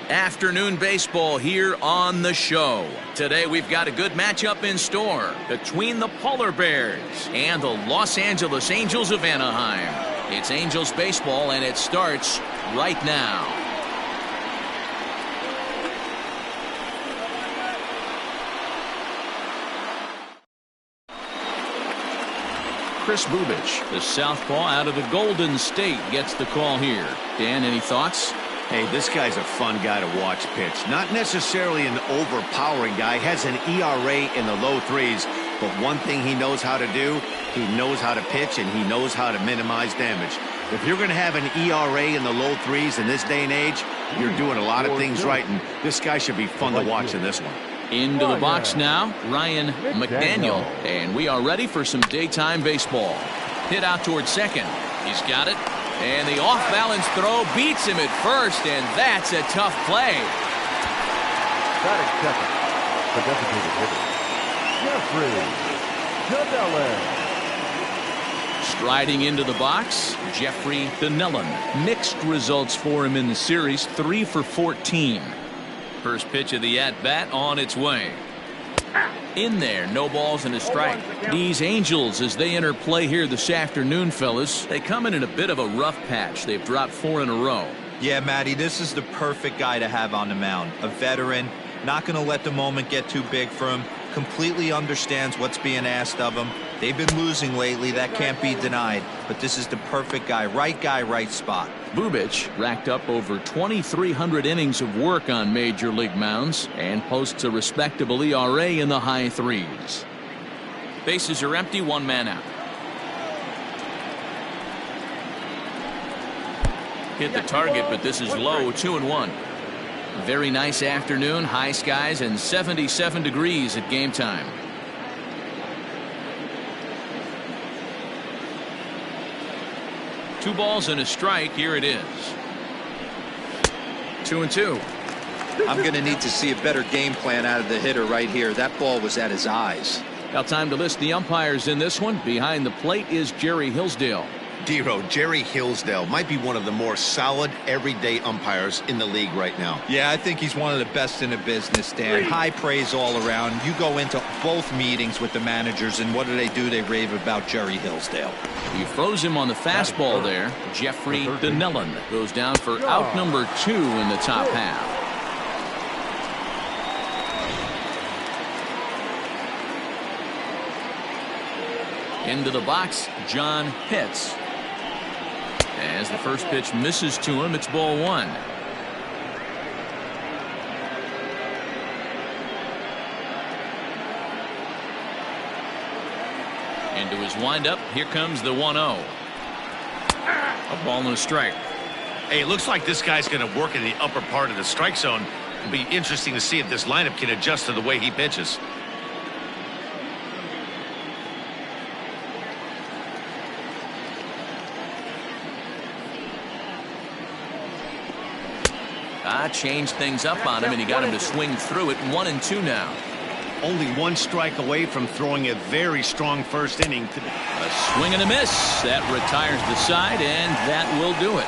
Afternoon baseball here on the show. Today we've got a good matchup in store between the Polar Bears and the Los Angeles Angels of Anaheim. It's Angels baseball and it starts right now. Chris Bubich, the southpaw out of the Golden State, gets the call here. Dan, any thoughts? Hey, this guy's a fun guy to watch pitch. Not necessarily an overpowering guy. Has an ERA in the low threes. But one thing he knows how to do, he knows how to pitch and he knows how to minimize damage. If you're going to have an ERA in the low threes in this day and age, you're doing a lot of things right. And this guy should be fun to watch in this one. Into the box now, Ryan McDaniel. And we are ready for some daytime baseball. Hit out towards second. He's got it. And the off-balance throw beats him at first, and that's a tough play. Batting second, the designated hitter, Jeffrey Dinellan. Striding into the box, Jeffrey Dinellan. Mixed results for him in the series, 3 for 14. First pitch of the at-bat on its way. In there, no balls and a strike. These Angels, as they enter play here this afternoon, fellas, they come in a bit of a rough patch. They've dropped 4 in a row. Yeah, Matty, this is the perfect guy to have on the mound. A veteran, not going to let the moment get too big for him, completely understands what's being asked of him. They've been losing lately, that can't be denied, but this is the perfect guy, right spot. Bubich racked up over 2,300 innings of work on major league mounds and posts a respectable ERA in the high threes. Bases are empty, 1 man out. Hit the target, but this is low, 2-1. Very nice afternoon, high skies and 77 degrees at game time. Two balls and a strike. Here it is. 2-2. I'm going to need to see a better game plan out of the hitter right here. That ball was at his eyes. Now time to list the umpires in this one. Behind the plate is Jerry Hillsdale. Dero, Jerry Hillsdale might be one of the more solid everyday umpires in the league right now. Yeah, I think he's one of the best in the business, Dan. High praise all around. You go into both meetings with the managers, and what do? They rave about Jerry Hillsdale. He froze him on the fastball there. Jeffrey Dinellan goes down for out number 2 in the top half. Into the box, John Pitts. As the first pitch misses to him, it's ball 1. Into his windup, here comes the 1-0. A ball and a strike. Hey, it looks like this guy's going to work in the upper part of the strike zone. It'll be interesting to see if this lineup can adjust to the way he pitches. Changed things up on him, and he got him to swing through it. 1-2 now. Only 1 strike away from throwing a very strong first inning. A swing and a miss. That retires the side, and that will do it.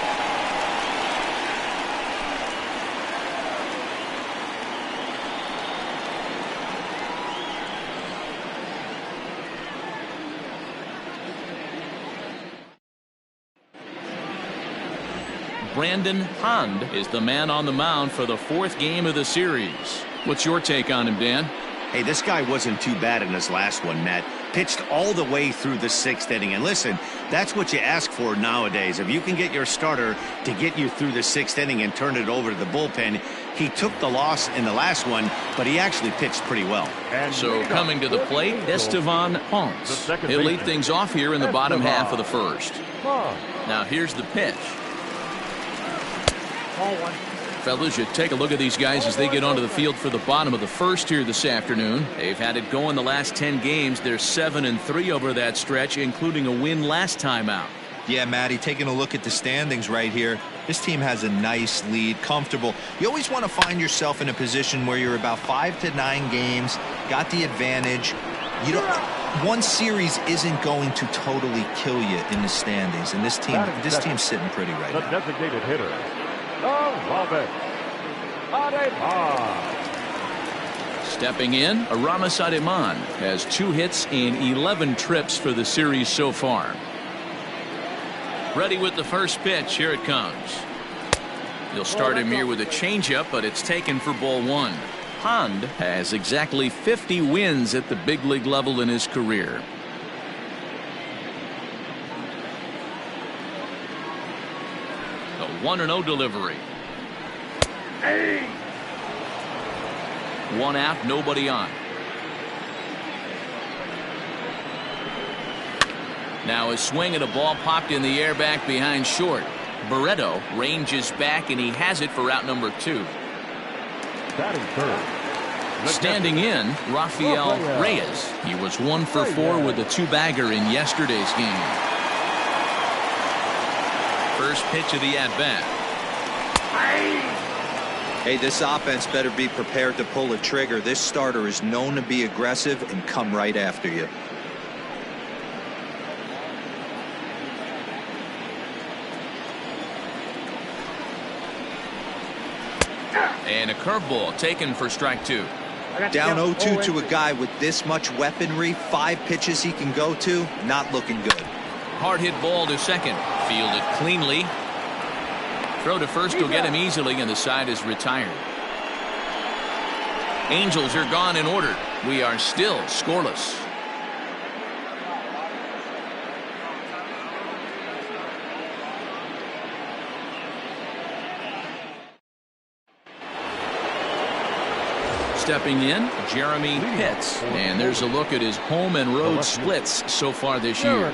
Brandon Hond is the man on the mound for the 4th game of the series. What's your take on him, Dan? Hey, this guy wasn't too bad in his last one, Matt. Pitched all the way through the 6th inning. And listen, that's what you ask for nowadays. If you can get your starter to get you through the 6th inning and turn it over to the bullpen. He took the loss in the last one, but he actually pitched pretty well. So coming to the plate, Estevan Ponce. He'll lead things off here in the bottom half of the first. Now here's the pitch. Fellas, you take a look at these guys as they get onto the field for the bottom of the first here this afternoon. They've had it going the last 10 games. They're 7-3 over that stretch, including a win last time out. Yeah, Matty, taking a look at the standings right here, this team has a nice lead, comfortable. You always want to find yourself in a position where you're about 5 to 9 games, got the advantage. You don't. One series isn't going to totally kill you in the standings, and this team's sitting pretty right now. The designated hitter, Olave. Ademan. Stepping in, Aramis Ademan has 2 hits in 11 trips for the series so far. Ready with the first pitch. Here it comes. He'll start him here with a changeup, but it's taken for ball 1. Hand has exactly 50 wins at the big league level in his career. The 1-0 delivery. 1 out, nobody on. Now a swing at a ball popped in the air back behind short. Barreto ranges back and he has it for out number 2. Batting third. Standing in, Rafael Reyes. He was 1 for 4 with a 2-bagger in yesterday's game. First pitch of the at-bat. Hey, this offense better be prepared to pull a trigger. This starter is known to be aggressive and come right after you. And a curveball taken for strike 2. Down 0-2 to a guy with this much weaponry, 5 pitches he can go to, not looking good. Hard hit ball to second. Fielded cleanly. Throw to first will get him easily, and the side is retired. Angels are gone in order. We are still scoreless. Stepping in, Jeremy Pitts. And there's a look at his home and road splits so far this year.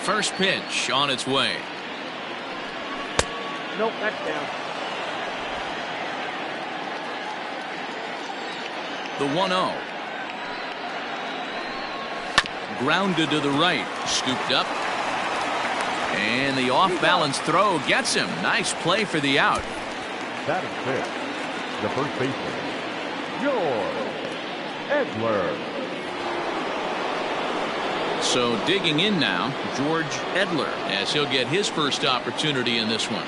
First pitch on its way. Nope, that's down. The 1-0. Grounded to the right. Scooped up. And the off-balance throw gets him. Nice play for the out. Batting fifth. The first baseman, George Edler. So digging in now, George Edler, as he'll get his first opportunity in this one.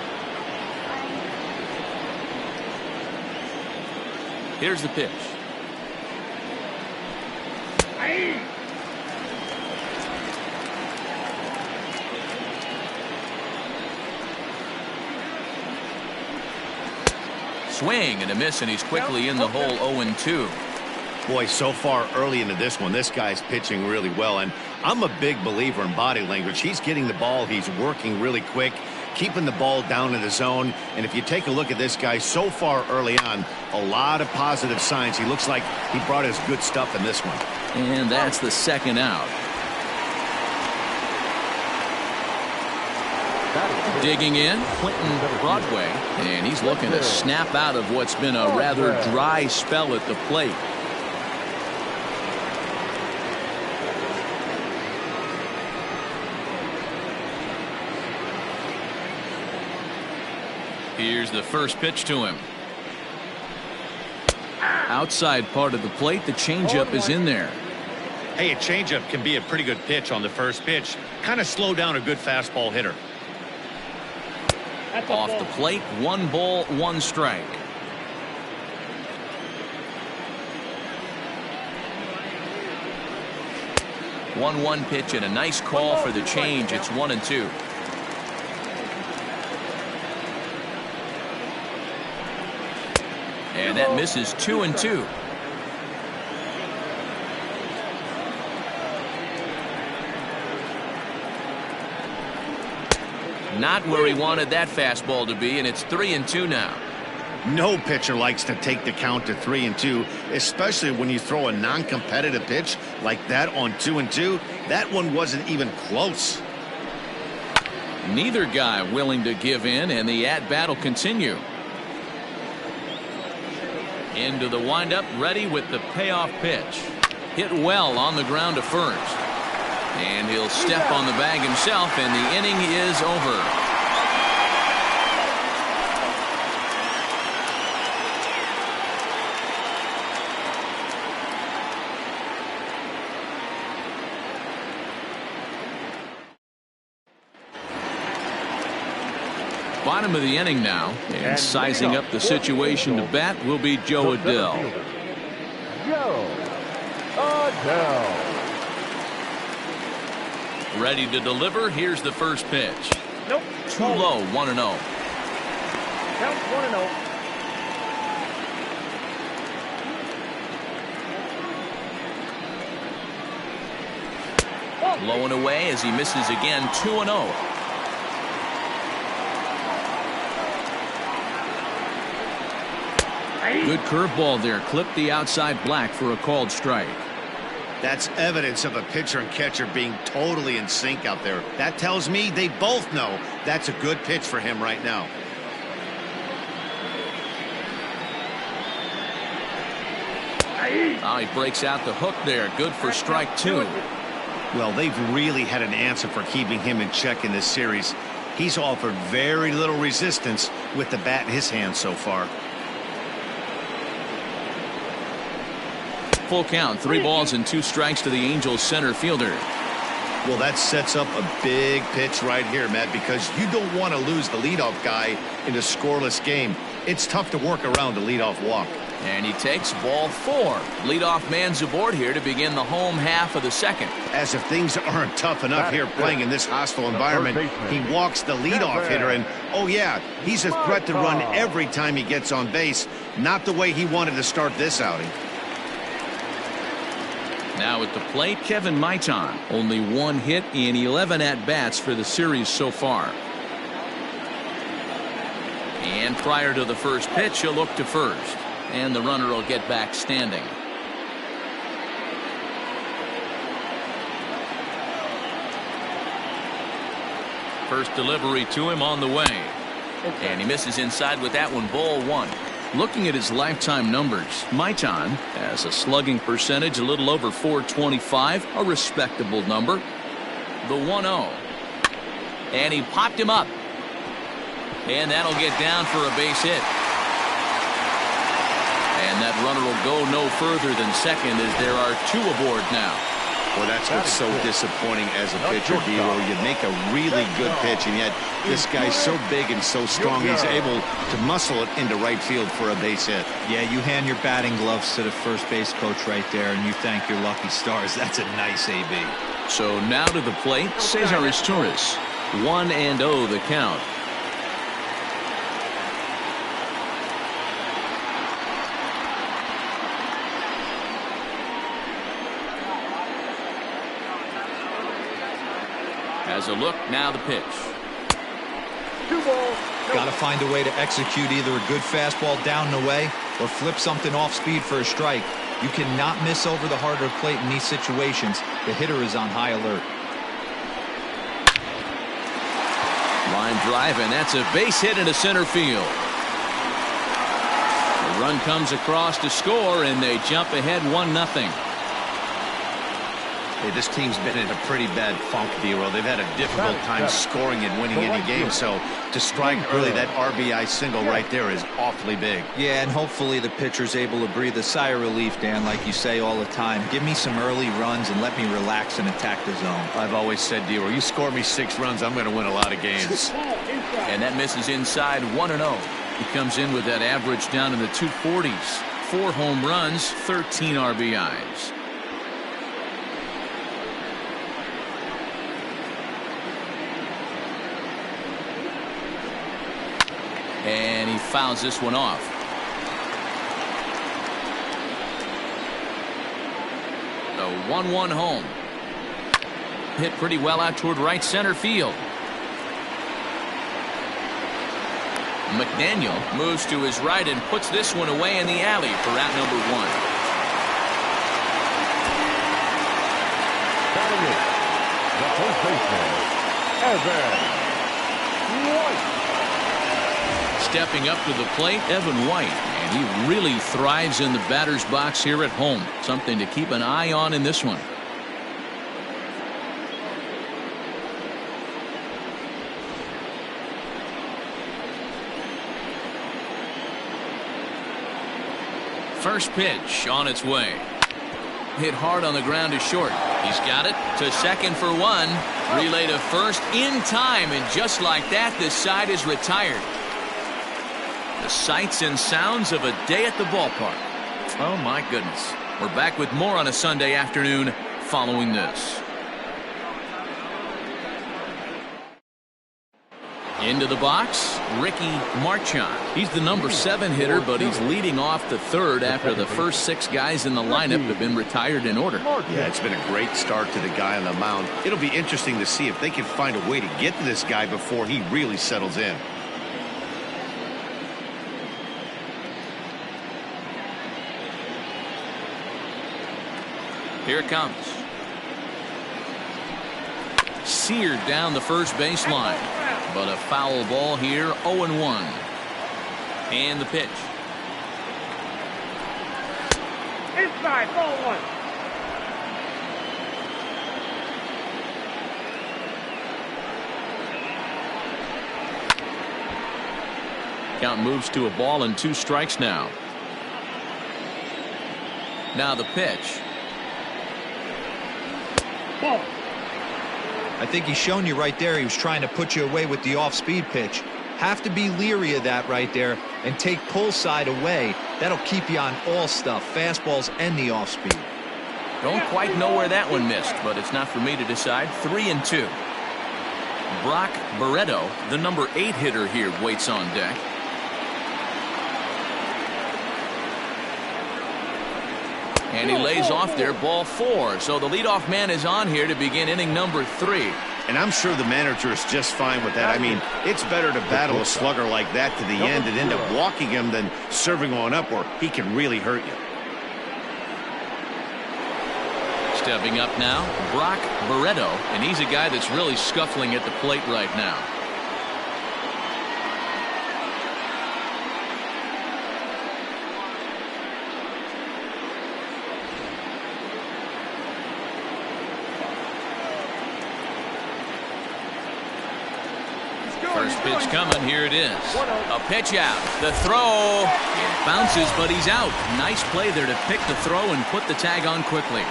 Here's the pitch. Swing and a miss, and he's quickly in the hole. 0-2. Boy, so far early into this one, this guy's pitching really well, and I'm a big believer in body language. He's getting the ball, he's working really quick, keeping the ball down in the zone, and if you take a look at this guy so far early on, a lot of positive signs. He looks like he brought his good stuff in this one. And that's the second out. Digging in, Quentin Broadway, and he's looking to snap out of what's been a rather dry spell at the plate. Here's the first pitch to him. Outside part of the plate, the changeup is in there. Hey, a changeup can be a pretty good pitch on the first pitch. Kind of slow down a good fastball hitter. Off the plate, 1 ball, 1 strike. One pitch and a nice call for the change. It's 1-2. And that misses. 2-2. Not where he wanted that fastball to be, and it's 3-2 now. No pitcher likes to take the count to 3-2, especially when you throw a non-competitive pitch like that on 2-2. That one wasn't even close. Neither guy willing to give in, and the at-bat will continue. Into the windup, ready with the payoff pitch. Hit well on the ground to first. And he'll step on the bag himself, and the inning is over. Bottom of the inning now, and sizing up the situation to bat will be Joe Adell. Joe Adell. Ready to deliver. Here's the first pitch. Nope. Too low, 1-0. Count 1-0. Low and away as he misses again, 2-0. Good curveball there. Clipped the outside black for a called strike. That's evidence of a pitcher and catcher being totally in sync out there. That tells me they both know that's a good pitch for him right now. Oh, he breaks out the hook there. Good for strike 2. Well, they've really had an answer for keeping him in check in this series. He's offered very little resistance with the bat in his hand so far. Full count, 3 balls and 2 strikes to the Angels center fielder. Well, that sets up a big pitch right here, Matt, because you don't want to lose the leadoff guy in a scoreless game. It's tough to work around a leadoff walk. And he takes ball 4. Leadoff man's aboard here to begin the home half of the second. As if things aren't tough enough here playing in this hostile environment, he walks the leadoff hitter, and oh yeah, he's a threat to run every time he gets on base. Not the way he wanted to start this outing. Now at the plate, Kevin Maitan. Only 1 hit in 11 at-bats for the series so far. And prior to the first pitch, he'll look to first. And the runner will get back standing. First delivery to him on the way. And he misses inside with that one, ball 1. Looking at his lifetime numbers, Maitan has a slugging percentage a little over .425, a respectable number. The 1-0. And he popped him up. And that'll get down for a base hit. And that runner will go no further than second as there are 2 aboard now. Well, that's what's so disappointing as a pitcher, D-Roll. You make a really good pitch, and yet this guy's so big and so strong, he's able to muscle it into right field for a base hit. Yeah, you hand your batting gloves to the first base coach right there, and you thank your lucky stars. That's a nice AB. So now to the plate, Cesar Izturis. 1-0 the count. As a look, now the pitch. 2 balls. Got to find a way to execute either a good fastball down and away or flip something off speed for a strike. You cannot miss over the heart of the plate in these situations. The hitter is on high alert. Line drive, and that's a base hit into center field. The run comes across to score, and they jump ahead 1-0. Hey, this team's been in a pretty bad funk, D-Roll. They've had a difficult time scoring and winning any game, so to strike early, that RBI single right there is awfully big. Yeah, and hopefully the pitcher's able to breathe a sigh of relief, Dan, like you say all the time. Give me some early runs and let me relax and attack the zone. I've always said, D-Roll, you score me 6 runs, I'm going to win a lot of games. And that misses inside, 1-0. He comes in with that average down in the 240s. 4 home runs, 13 RBIs. And he fouls this one off. The 1-1 home. Hit pretty well out toward right center field. McDaniel moves to his right and puts this one away in the alley for out number 1. Batting it, the first baseman, Evan White. Stepping up to the plate, Evan White, and he really thrives in the batter's box here at home. Something to keep an eye on in this one. First pitch on its way. Hit hard on the ground to short. He's got it to second for one. Relay to first in time, and just like that, this side is retired. The sights and sounds of a day at the ballpark. Oh, my goodness. We're back with more on a Sunday afternoon following this. Into the box, Ricky Marchand. He's the number 7 hitter, but he's leading off the third after the first 6 guys in the lineup have been retired in order. Yeah, it's been a great start to the guy on the mound. It'll be interesting to see if they can find a way to get to this guy before he really settles in. Here it comes. Seared down the first baseline. But a foul ball here, 0-1. And the pitch. Inside, ball 1. Count moves to a ball and 2 strikes now. Now the pitch. Ball. I think he's shown you right there he was trying to put you away with the off-speed pitch. Have to be leery of that right there and take pull side away. That'll keep you on all stuff, fastballs and the off-speed. Don't quite know where that one missed, but it's not for me to decide. 3-2. Brock Barreto, the number 8 hitter here, waits on deck. And he lays off there, ball 4. So the leadoff man is on here to begin inning number 3. And I'm sure the manager is just fine with that. I mean, it's better to battle a slugger like that to the end and end up walking him than serving on up where he can really hurt you. Stepping up now, Brock Barreto, and he's a guy that's really scuffling at the plate right now. First pitch coming. Here it is. A pitch out. The throw. It bounces, but he's out. Nice play there to pick the throw and put the tag on quickly.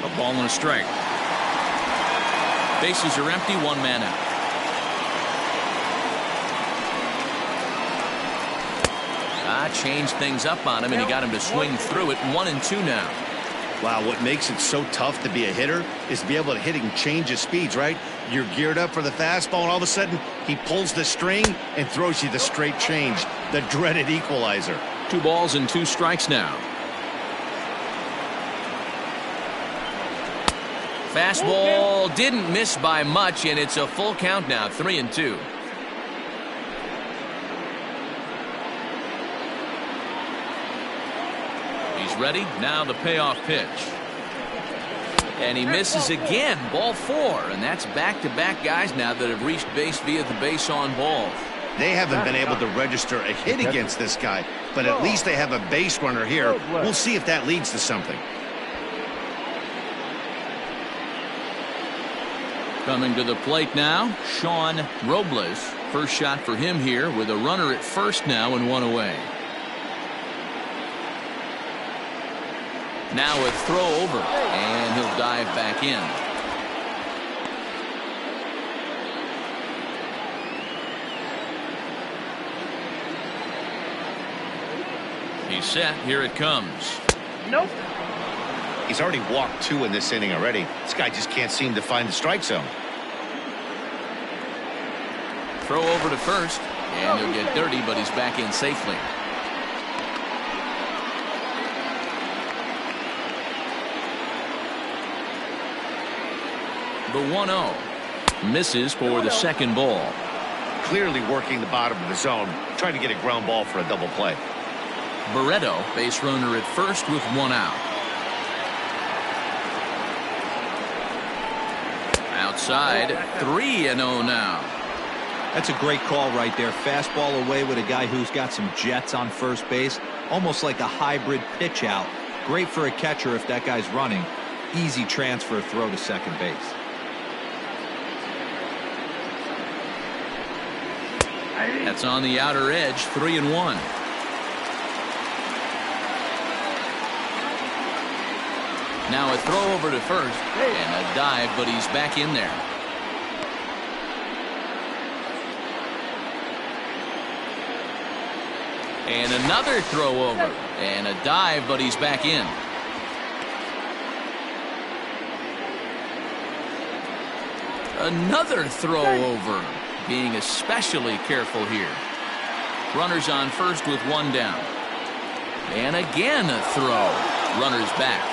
A ball and a strike. Bases are empty, 1 man out. Changed things up on him, and he got him to swing through it. 1-2 now. Wow, what makes it so tough to be a hitter is to be able to hit and change his speeds, right? You're geared up for the fastball, and all of a sudden, he pulls the string and throws you the straight change, the dreaded equalizer. 2 balls and 2 strikes now. Fastball didn't miss by much, and it's a full count now, 3-2. He's ready. Now the payoff pitch. And he misses again. Ball 4, and that's back-to-back guys now that have reached base via the base on balls. They haven't been able to register a hit against this guy, but at least they have a base runner here. We'll see if that leads to something. Coming to the plate now, Sean Robles. First shot for him here with a runner at first now and 1 away. Now a throw over, and he'll dive back in. He's set. Here it comes. Nope. He's already walked 2 in this inning already. This guy just can't seem to find the strike zone. Throw over to first, and he'll get dirty, but he's back in safely. The 1-0 misses for the second ball. Clearly working the bottom of the zone, trying to get a ground ball for a double play. Barreto, base runner at first with 1 out. Outside, 3-0 now. That's a great call right there. Fastball away with a guy who's got some jets on first base. Almost like a hybrid pitch out. Great for a catcher if that guy's running. Easy transfer throw to second base. That's on the outer edge, 3-1. Now a throw over to first and a dive, but he's back in there. And another throw over and a dive, but he's back in. Another throw over, being especially careful here. Runners on first with one down. And again a throw. Runners back.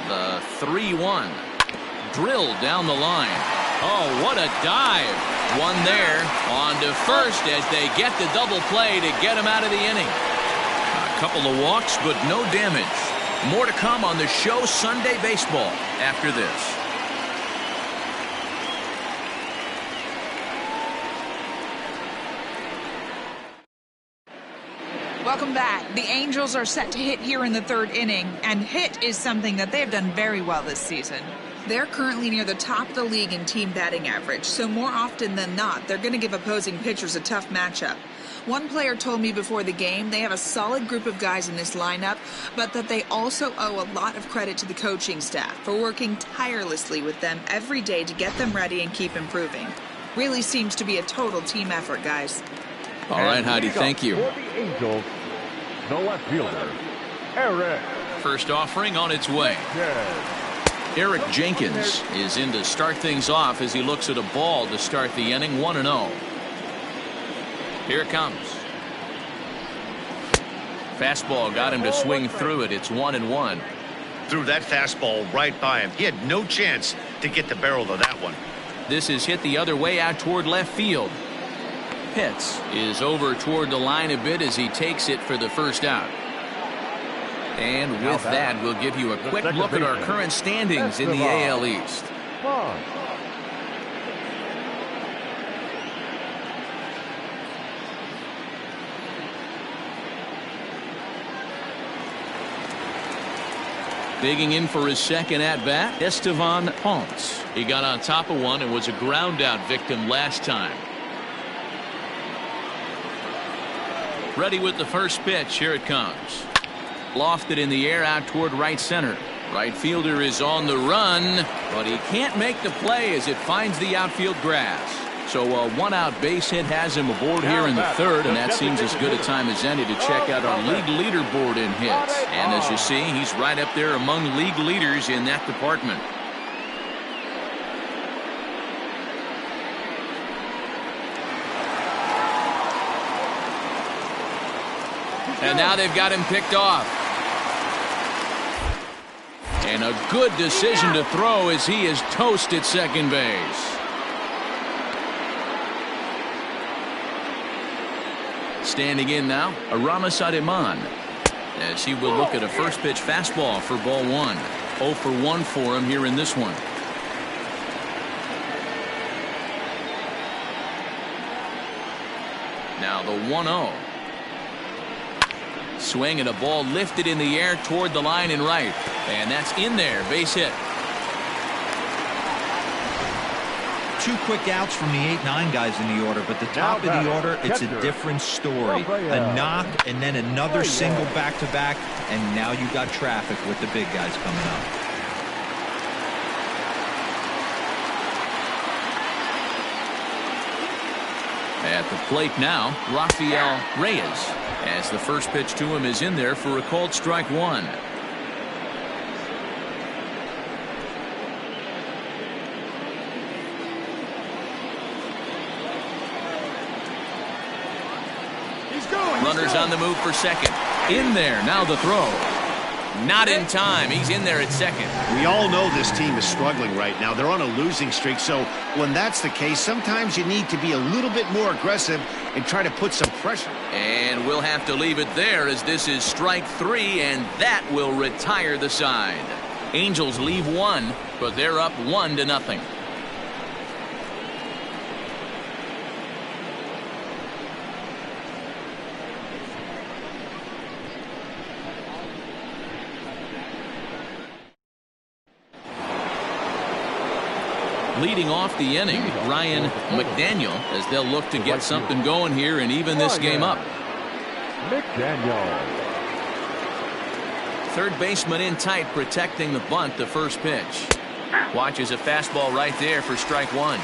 The 3-1. Drilled down the line. Oh, what a dive. One there. On to first as they get the double play to get him out of the inning. A couple of walks, but no damage. More to come on the show Sunday Baseball after this. Welcome back. The Angels are set to hit here in the third inning, and hit is something that they've done very well this season. They're currently near the top of the league in team batting average, so more often than not, they're going to give opposing pitchers a tough matchup. One player told me before the game they have a solid group of guys in this lineup, but that they also owe a lot of credit to the coaching staff for working tirelessly with them every day to get them ready and keep improving. Really seems to be a total team effort, guys. All right, Heidi, thank you. For the Angels, the left fielder, Eric. First offering on its way. Eric Jenkins is in to start things off as he looks at a ball to start the inning, 1-0. Here it comes. Fastball got him to swing through it. It's 1-1. Threw that fastball right by him. He had no chance to get the barrel of that one. This is hit the other way out toward left field. Pitts is over toward the line a bit as he takes it for the first out. And with that, we'll give you a quick look at our current standings in the AL East. Digging in for his second at-bat, Estevan Ponce. He got on top of one and was a ground-out victim last time. Ready with the first pitch. Here it comes. Lofted in the air out toward right center. Right fielder is on the run, but he can't make the play as it finds the outfield grass. So a one-out base hit has him aboard here in the third, and that seems as good a time as any to check out our league leaderboard in hits. And as you see, he's right up there among league leaders in that department. And now they've got him picked off. And a good decision to throw as he is toast at second base. Standing in now, Aramis Ademan, as he will look at a first pitch fastball for ball one. 0 for 1 for him here in this one. Now the 1-0. Swing and a ball lifted in the air toward the line and right. And that's in there. Base hit. 2 quick outs from the 8-9 guys in the order, but the top of the order, it's a different story. A knock and then another single back-to-back, and now you got traffic with the big guys coming up. At the plate now, Rafael Reyes, as the first pitch to him is in there for a called strike one. Runners on the move for second. In there, now the throw. Not in time. He's in there at second. We all know this team is struggling right now. They're on a losing streak, so when that's the case, sometimes you need to be a little bit more aggressive and try to put some pressure. And we'll have to leave it there as this is strike 3, and that will retire the side. Angels leave one, but they're up 1-0. Leading off the inning, Ryan McDaniel, as they'll look to get something going here and even this game up. McDaniel. Third baseman in tight, protecting the bunt, the first pitch. Watches a fastball right there for strike one.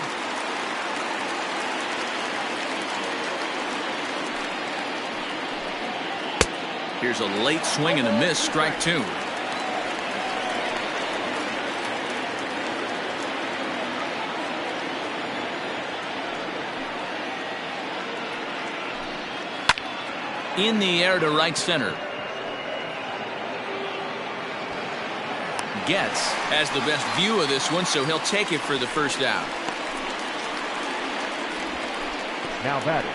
Here's a late swing and a miss, strike two. In the air to right center. Getz has the best view of this one, so he'll take it for the first out. Now batting.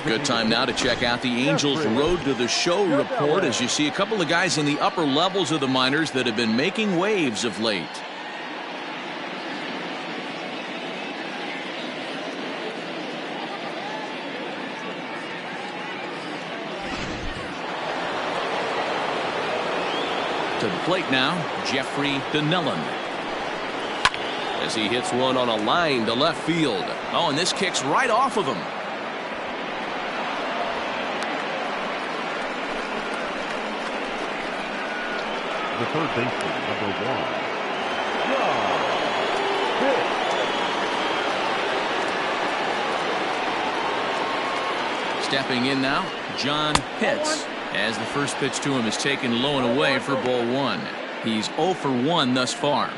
Good time now to check out the Angels Road to the Show report, as you see a couple of guys in the upper levels of the minors that have been making waves of late. To the plate now, Jeffrey Donnellan. As he hits one on a line to left field. Oh, and this kicks right off of him. The third baseman, number 1. John Pitts. Stepping in now, John Pitts, as the first pitch to him is taken low and away for ball one. He's 0 for 1 thus far.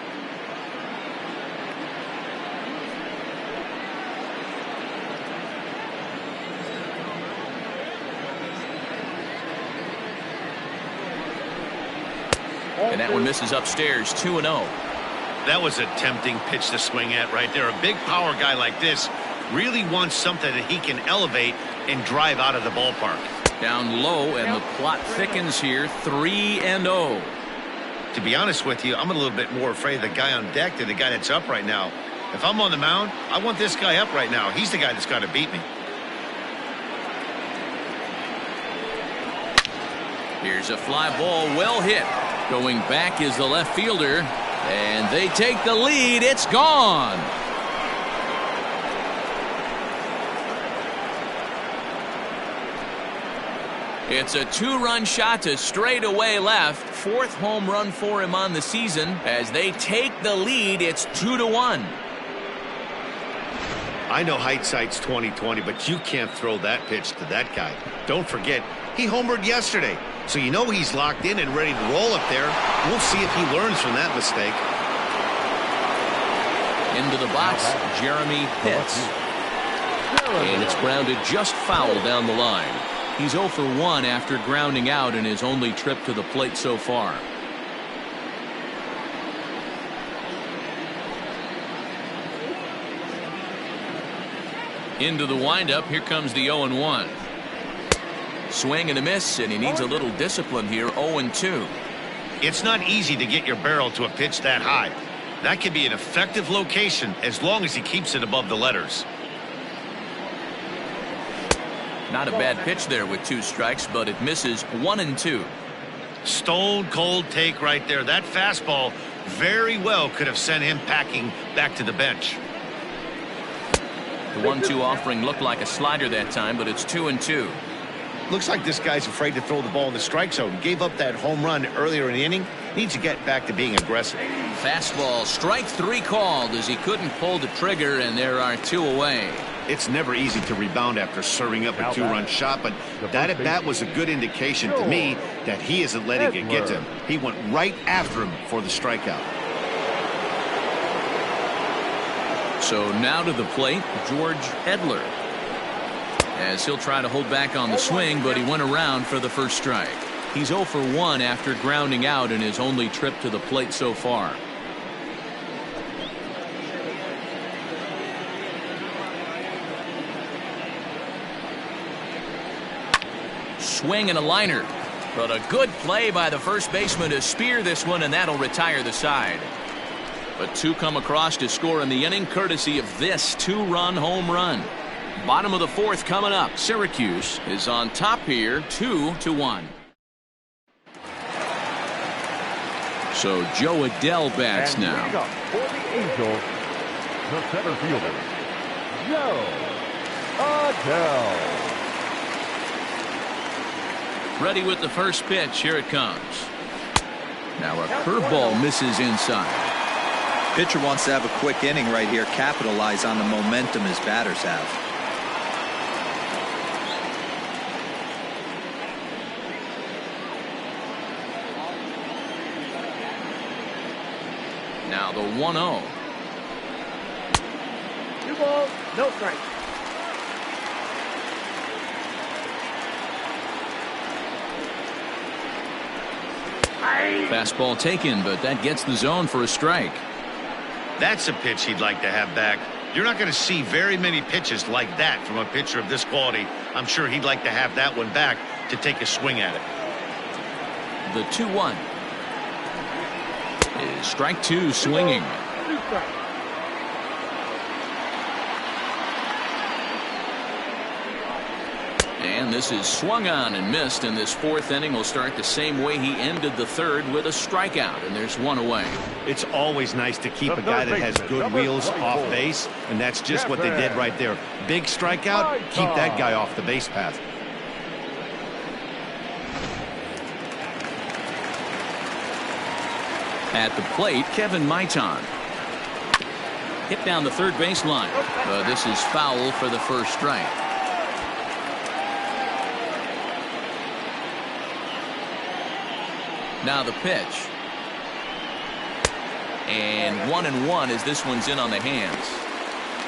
And that one misses upstairs, 2-0. That was a tempting pitch to swing at right there. A big power guy like this really wants something that he can elevate and drive out of the ballpark. Down low, and the plot thickens here, 3-0. To be honest with you, I'm a little bit more afraid of the guy on deck than the guy that's up right now. If I'm on the mound, I want this guy up right now. He's the guy that's got to beat me. Here's a fly ball, well hit. Going back is the left fielder, and they take the lead. It's gone. It's a two-run shot to straightaway left. Fourth home run for him on the season. As they take the lead, it's 2-1. I know hindsight's 20/20, but you can't throw that pitch to that guy. Don't forget, he homered yesterday. So you know he's locked in and ready to roll up there. We'll see if he learns from that mistake. Into the box, Jeremy Pitts. And it's grounded just foul down the line. He's 0 for 1 after grounding out in his only trip to the plate so far. Into the windup, here comes the 0-1. Swing and a miss, and he needs a little discipline here, 0-2. It's not easy to get your barrel to a pitch that high. That can be an effective location as long as he keeps it above the letters. Not a bad pitch there with 2 strikes, but it misses 1-2. Stone cold take right there. That fastball very well could have sent him packing back to the bench. The 1-2 offering looked like a slider that time, but it's 2-2. Looks like this guy's afraid to throw the ball in the strike zone. Gave up that home run earlier in the inning. Needs to get back to being aggressive. Fastball, strike 3 called as he couldn't pull the trigger, and there are 2 away. It's never easy to rebound after serving up a 2-run shot, but that at bat was a good indication to me that he isn't letting it get to him. He went right after him for the strikeout. So now to the plate, George Edler. As he'll try to hold back on the swing, but he went around for the first strike. He's 0 for 1 after grounding out in his only trip to the plate so far. Swing and a liner. But a good play by the first baseman to spear this one, and that'll retire the side. But 2 come across to score in the inning, courtesy of this 2-run home run. Bottom of the 4th coming up. Syracuse is on top here, 2-1. So Joe Adell bats now. For the Angels, the center fielder, Joe Adele. Ready with the first pitch. Here it comes. Now a curveball misses inside. Pitcher wants to have a quick inning right here, capitalize on the momentum his batters have. Now the 1-0. 2 balls, no strikes. Fastball taken, but that gets the zone for a strike. That's a pitch he'd like to have back. You're not going to see very many pitches like that from a pitcher of this quality. I'm sure he'd like to have that one back to take a swing at it. The 2-1 is strike 2 swinging. 2 strikes. And this is swung on and missed, and this fourth inning will start the same way he ended the third, with a strikeout, and there's one away. It's always nice to keep a guy that has good wheels off base, and that's just what they did right there. Big strikeout, keep that guy off the base path. At the plate, Kevin Maitan. Hit down the third baseline, but this is foul for the first strike. Now the pitch. And 1-1 as this one's in on the hands.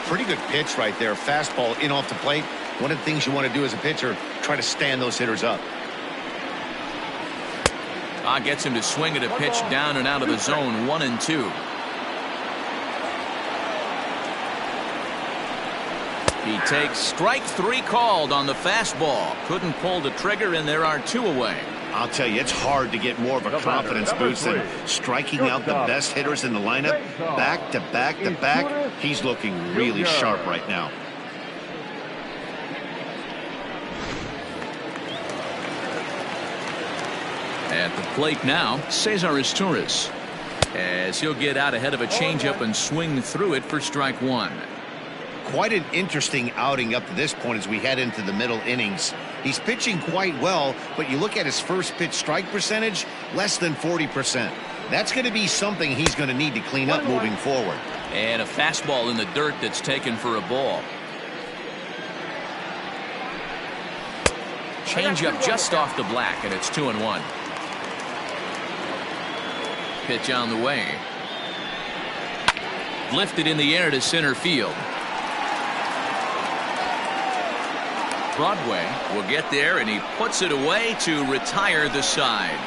Pretty good pitch right there. Fastball in off the plate. One of the things you want to do as a pitcher, try to stand those hitters up. Gets him to swing at a pitch down and out of the zone. 1-2. He takes strike 3 called on the fastball. Couldn't pull the trigger, and there are 2 away. I'll tell you, it's hard to get more of a confidence boost than striking out the best hitters in the lineup. Back to back to back. He's looking really sharp right now. At the plate now, Cesar Torres, as he'll get out ahead of a changeup and swing through it for strike 1. Quite an interesting outing up to this point as we head into the middle innings. He's pitching quite well, but you look at his first pitch strike percentage, less than 40%. That's going to be something he's going to need to clean up moving forward. And a fastball in the dirt that's taken for a ball. Changeup just off the black, and it's 2-1. Pitch on the way. Lifted in the air to center field. Broadway will get there, and he puts it away to retire the side.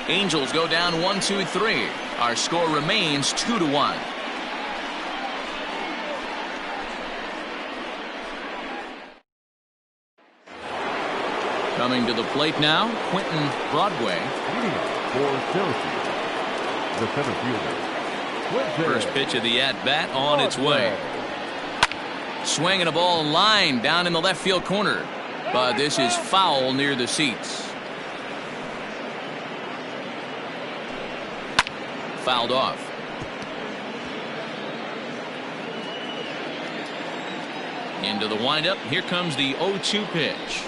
Angels go down 1-2-3. Our score remains 2-1. Coming to the plate now, Quentin Broadway. For Syracuse, the center fielder. First pitch of the at-bat on its way. Swinging a ball line down in the left field corner. But this is foul near the seats. Fouled off. Into the windup. Here comes the 0-2 pitch.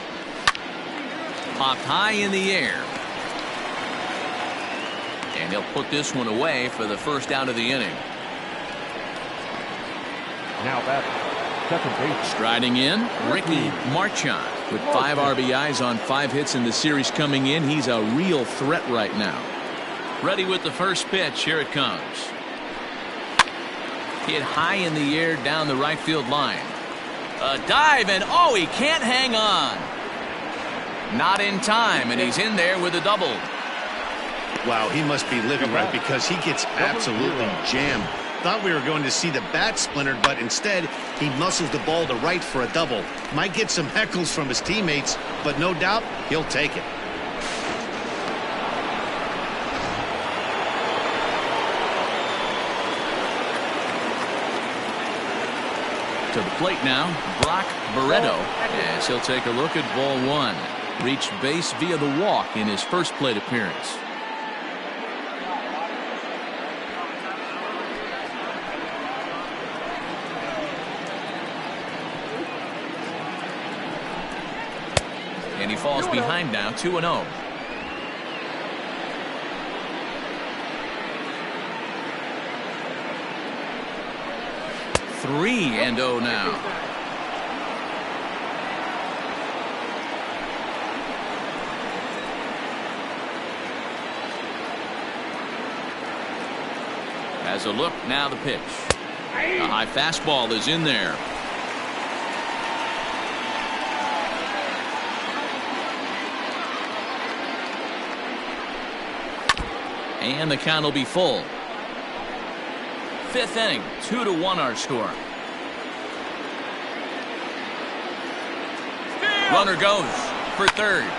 Popped high in the air. And he'll put this one away for the first out of the inning. Now back, second base. Striding in, Ricky Marchand with 5 RBIs on 5 hits in the series coming in. He's a real threat right now. Ready with the first pitch. Here it comes. Hit high in the air down the right field line. A dive, and oh, he can't hang on. Not in time, and he's in there with a double. Wow, he must be living right, because he gets absolutely jammed. Thought we were going to see the bat splintered, but instead he muscles the ball to right for a double. Might get some heckles from his teammates, but no doubt he'll take it. To the plate now, Brock Barreto, as he'll take a look at ball 1. Reached base via the walk in his first plate appearance. And he falls behind now, 2-0. Three and 0 now. Has a look, now the pitch. A high fastball is in there. And the count will be full. Fifth inning, 2-1 our score. Runner goes for third.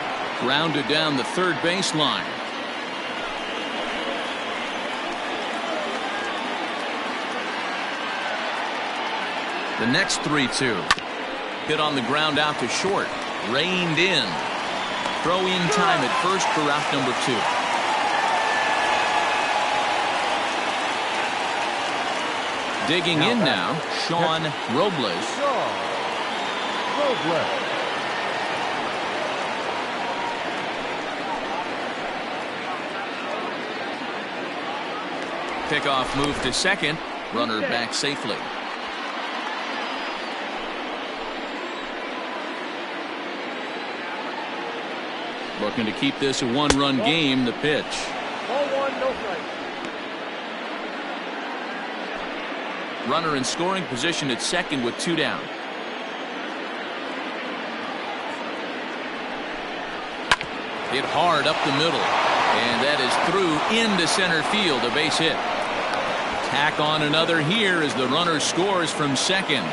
Grounded down the third baseline. The next 3-2. Hit on the ground out to short. Reined in. Throw in time at first for out number 2. Digging in now, Sean Robles. Pickoff move to second. Runner back safely. Looking to keep this a one-run game. The pitch. Ball 1, no strike. Runner in scoring position at second with 2 down. Hit hard up the middle. And that is through into center field. A base hit. Tack on another here as the runner scores from second.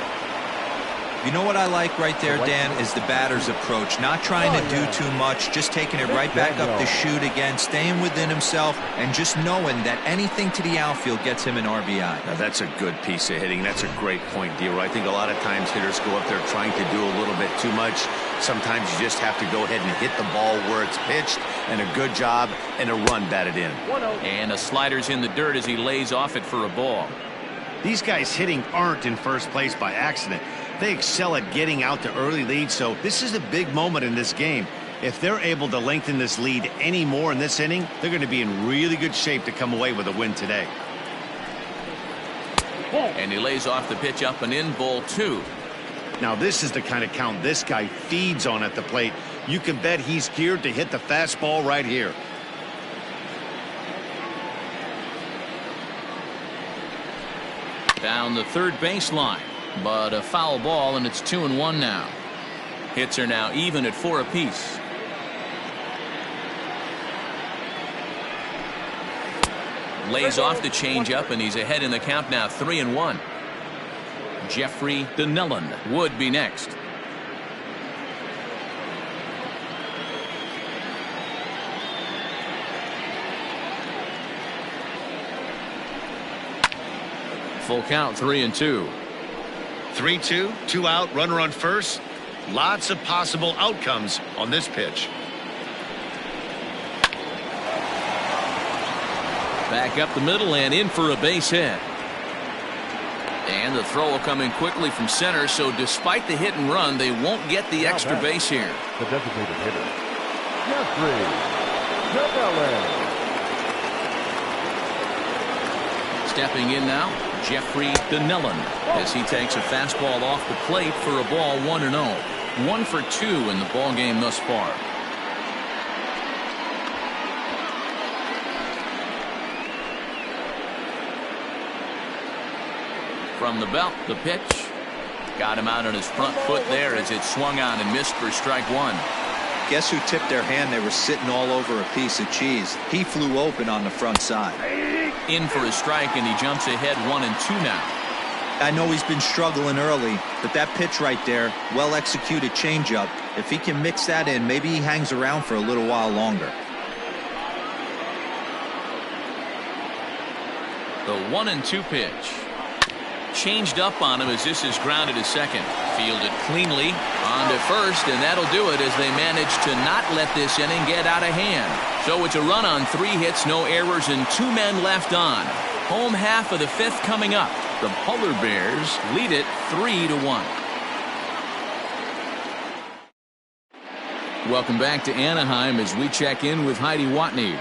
You know what I like right there, Dan, is the batter's approach. Not trying to do too much, just taking it right back up the chute again, staying within himself, and just knowing that anything to the outfield gets him an RBI. Now that's a good piece of hitting. That's a great point, D-Roy. I think a lot of times hitters go up there trying to do a little bit too much. Sometimes you just have to go ahead and hit the ball where it's pitched, and a good job, and a run batted in. And a slider's in the dirt as he lays off it for a ball. These guys hitting aren't in first place by accident. They excel at getting out to early leads, so this is a big moment in this game. If they're able to lengthen this lead any more in this inning, they're going to be in really good shape to come away with a win today. And he lays off the pitch up and in, ball 2. Now this is the kind of count this guy feeds on at the plate. You can bet he's geared to hit the fastball right here. Down the third baseline, but a foul ball, and it's 2-1 now. Hits are now even at 4 apiece. Lays off the changeup, and he's ahead in the count now, 3-1. Jeffrey Donnellan would be next. Full count, 3-2. 3-2, 2 out, runner on first. Lots of possible outcomes on this pitch. Back up the middle and in for a base hit. And the throw will come in quickly from center, so despite the hit and run, they won't get the extra base here. The designated hitter, Jeffrey Donnellan. Stepping in now, Jeffrey Donnellan, as he takes a fastball off the plate for a ball, 1-0. 1 for 2 in the ball game thus far. From the belt, the pitch. Got him out on his front foot there as it swung on and missed for strike 1. Guess who tipped their hand? They were sitting all over a piece of cheese. He flew open on the front side. In for a strike, and he jumps ahead 1-2 now. I know he's been struggling early, but that pitch right there, well-executed changeup, if he can mix that in, maybe he hangs around for a little while longer. The 1-2 pitch. Changed up on him as this is grounded to second. Fielded cleanly on to first, and that'll do it as they manage to not let this inning get out of hand. So it's a run on 3 hits, no errors, and 2 men left on. Home half of the 5th coming up. The Polar Bears lead it 3-1. Welcome back to Anaheim as we check in with Heidi Watney.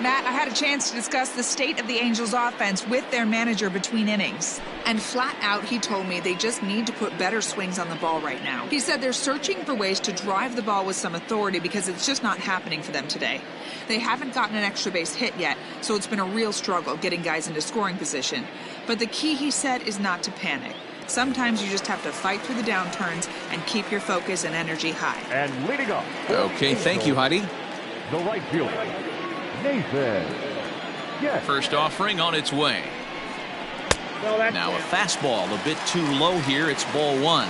Matt, I had a chance to discuss the state of the Angels offense with their manager between innings. And flat out, he told me they just need to put better swings on the ball right now. He said they're searching for ways to drive the ball with some authority because it's just not happening for them today. They haven't gotten an extra base hit yet, so it's been a real struggle getting guys into scoring position. But the key, he said, is not to panic. Sometimes you just have to fight through the downturns and keep your focus and energy high. And leading off. Okay, thank you, Heidi. The right fielder, Nathan. Yes. First offering on its way. No, that's Now a it. fastball a bit too low here. It's ball one.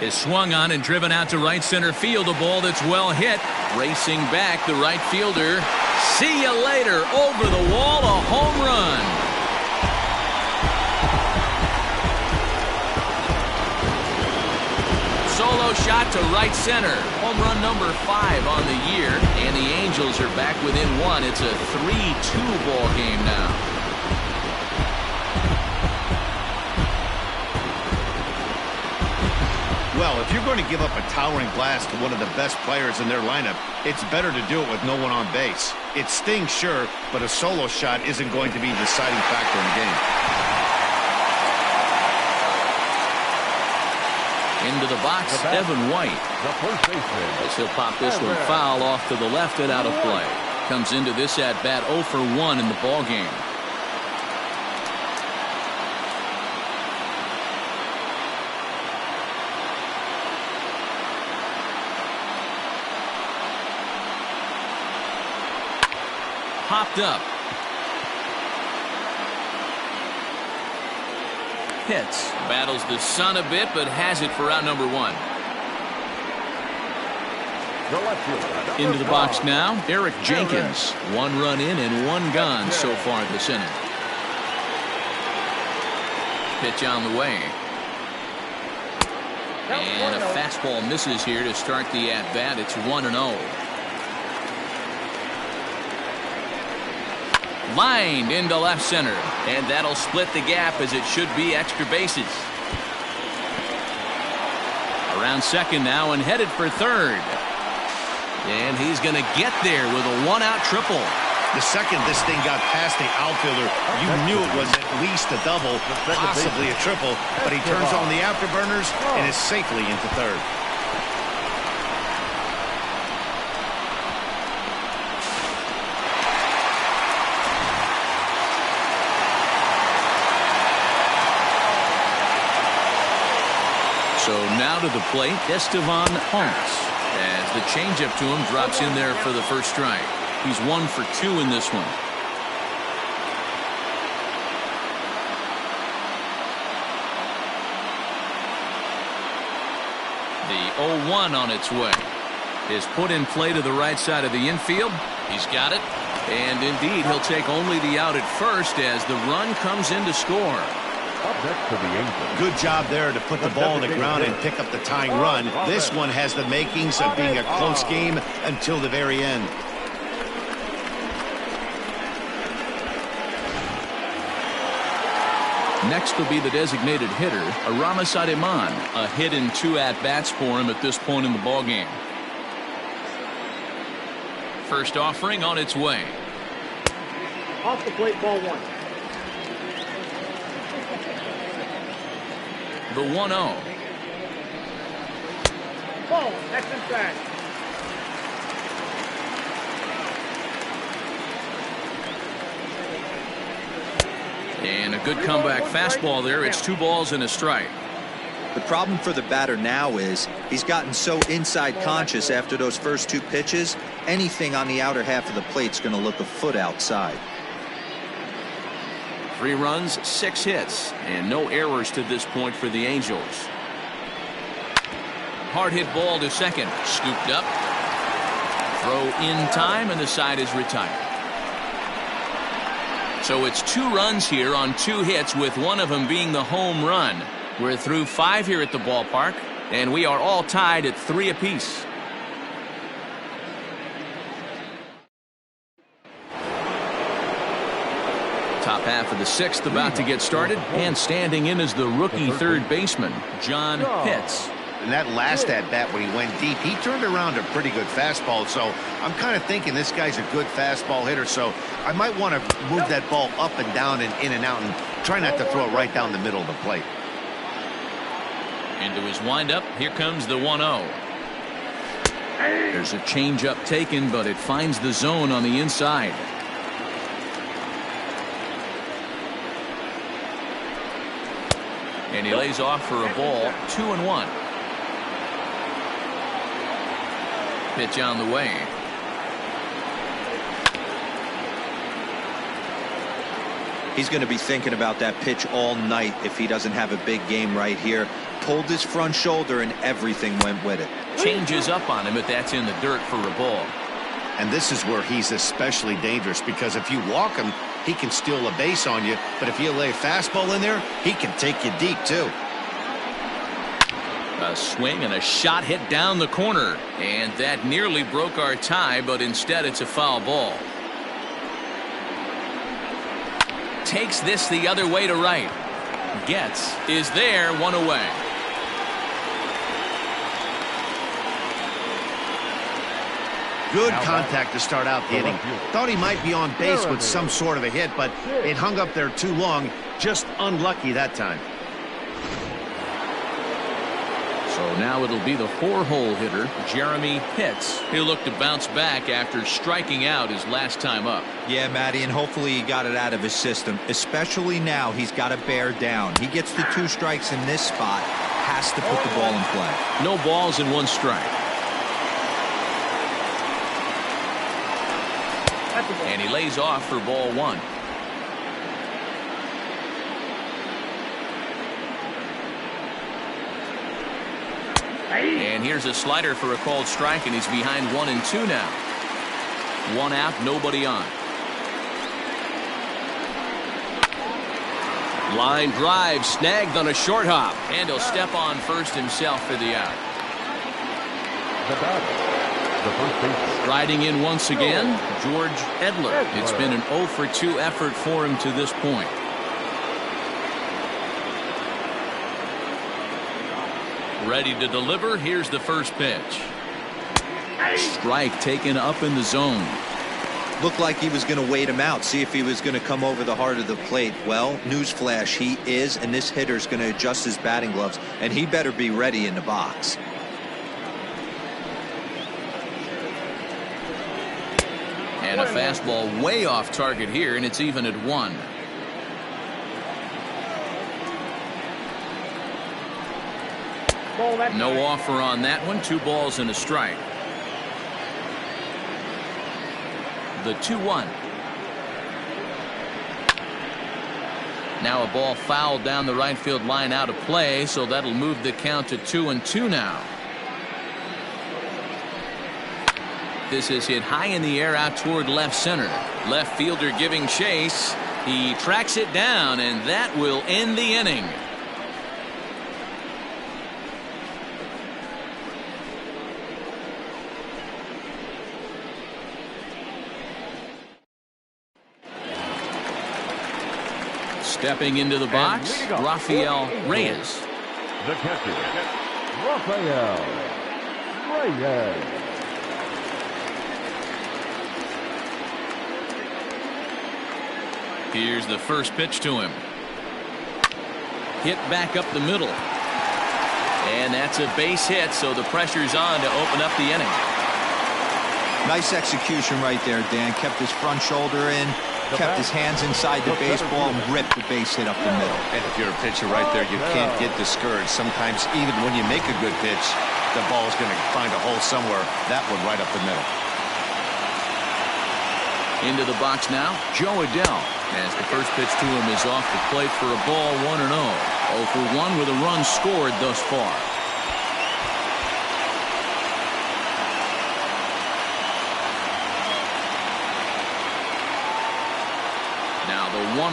Is swung on and driven out to right center field. A ball that's well hit. Racing back, the right fielder. See you later. Over the wall, a home run. Solo shot to right center. Home run number 5 on the year. And the Angels are back within 1. It's a 3-2 ball game now. Well, if you're going to give up a towering blast to one of the best players in their lineup, it's better to do it with no one on base. It stings, sure, but a solo shot isn't going to be the deciding factor in the game. Into the box, Evan White. The first baseman. As he'll pop this one foul off to the left and out of play. Comes into this at bat 0 for 1 in the ball game. Popped up. Hits. Battles the sun a bit, but has it for out number 1. The left fielder, number Into the box 5. now, Eric Jenkins. 1 run in and 1 gone so far this inning. Pitch on the way. And a fastball misses here to start the at-bat. It's 1-0. Lined into left center, and that'll split the gap as it should be extra bases. Around second now and headed for third. And he's going to get there with a 1-out triple. The second this thing got past the outfielder, you knew it was at least a double, possibly a triple, but he turns on the afterburners and is safely into third. So now to the plate, Estevan Hunts. As the changeup to him drops in there for the first strike. He's 1 for 2 in this one. The 0-1 on its way is put in play to the right side of the infield. He's got it. And indeed, he'll take only the out at first as the run comes in to score. Up next to the Angels. Good job there to put the ball on the ground and pick up the tying run. This one has the makings of being a close game until the very end. Next will be the designated hitter, Aramis Ademan. A hit in 2 at-bats for him at this point in the ballgame. First offering on its way. Off the plate, ball 1. The 1-0. Ball, that's inside. And a good comeback fastball there. It's 2 balls and a strike. The problem for the batter now is he's gotten so inside conscious after those first 2 pitches, anything on the outer half of the plate's going to look a foot outside. 3 runs, 6 hits, and no errors to this point for the Angels. Hard hit ball to second. Scooped up. Throw in time, and the side is retired. So it's 2 runs here on 2 hits, with one of them being the home run. We're through 5 here at the ballpark, and we are all tied at 3 apiece. Top half of the sixth about to get started, and standing in is the rookie third baseman, John Pitts. And that last at-bat when he went deep, he turned around a pretty good fastball. So I'm kind of thinking this guy's a good fastball hitter. So I might want to move that ball up and down and in and out and try not to throw it right down the middle of the plate. Into his windup, here comes the 1-0. There's a changeup taken, but it finds the zone on the inside. And he lays off for a ball, 2-1. Pitch on the way. He's going to be thinking about that pitch all night if he doesn't have a big game right here. Pulled his front shoulder and everything went with it. Changes up on him, but that's in the dirt for a ball. And this is where he's especially dangerous, because if you walk him, he can steal a base on you. But if you lay a fastball in there, he can take you deep, too. A swing and a shot hit down the corner. And that nearly broke our tie, but instead it's a foul ball. Takes this the other way to right. Gets is there, one away. Good contact to start out the inning. Thought he might be on base with some sort of a hit, but it hung up there too long. Just unlucky that time. So now it'll be the 4-hole hitter, Jeremy Pitts. He'll look to bounce back after striking out his last time up. Yeah, Matty, and hopefully he got it out of his system. Especially now, he's got to bear down. He gets the 2 strikes in this spot, has to put the ball in play. No balls and 1 strike. And he lays off for ball 1. And here's a slider for a called strike, and he's behind 1-2 now. 1 out, nobody on. Line drive snagged on a short hop, and he'll step on first himself for the out. Riding in once again, George Edler. It's been an 0-for-2 effort for him to this point. Ready to deliver. Here's the first pitch. Strike taken up in the zone. Looked like he was going to wait him out, see if he was going to come over the heart of the plate. Well, newsflash, he is, and this hitter's going to adjust his batting gloves, and he better be ready in the box. And a fastball way off target here, and it's even at 1. No offer on that one. 2 balls and a strike. The 2-1. Now a ball fouled down the right field line out of play, so that'll move the count to 2-2 now. This is hit high in the air out toward left center. Left fielder giving chase. He tracks it down, and that will end the inning. Stepping into the box, Rafael Reyes. The catcher, Rafael Reyes. Here's the first pitch to him. Hit back up the middle. And that's a base hit, so the pressure's on to open up the inning. Nice execution right there, Dan. Kept his front shoulder in, kept his hands inside the baseball, and ripped the base hit up the middle. And if you're a pitcher right there, you can't get discouraged. Sometimes even when you make a good pitch, the ball's going to find a hole somewhere. That one right up the middle. Into the box now, Joe Adell. As the first pitch to him is off the plate for a ball, 1-0. 0 for 1 with a run scored thus far. Now the 1-0.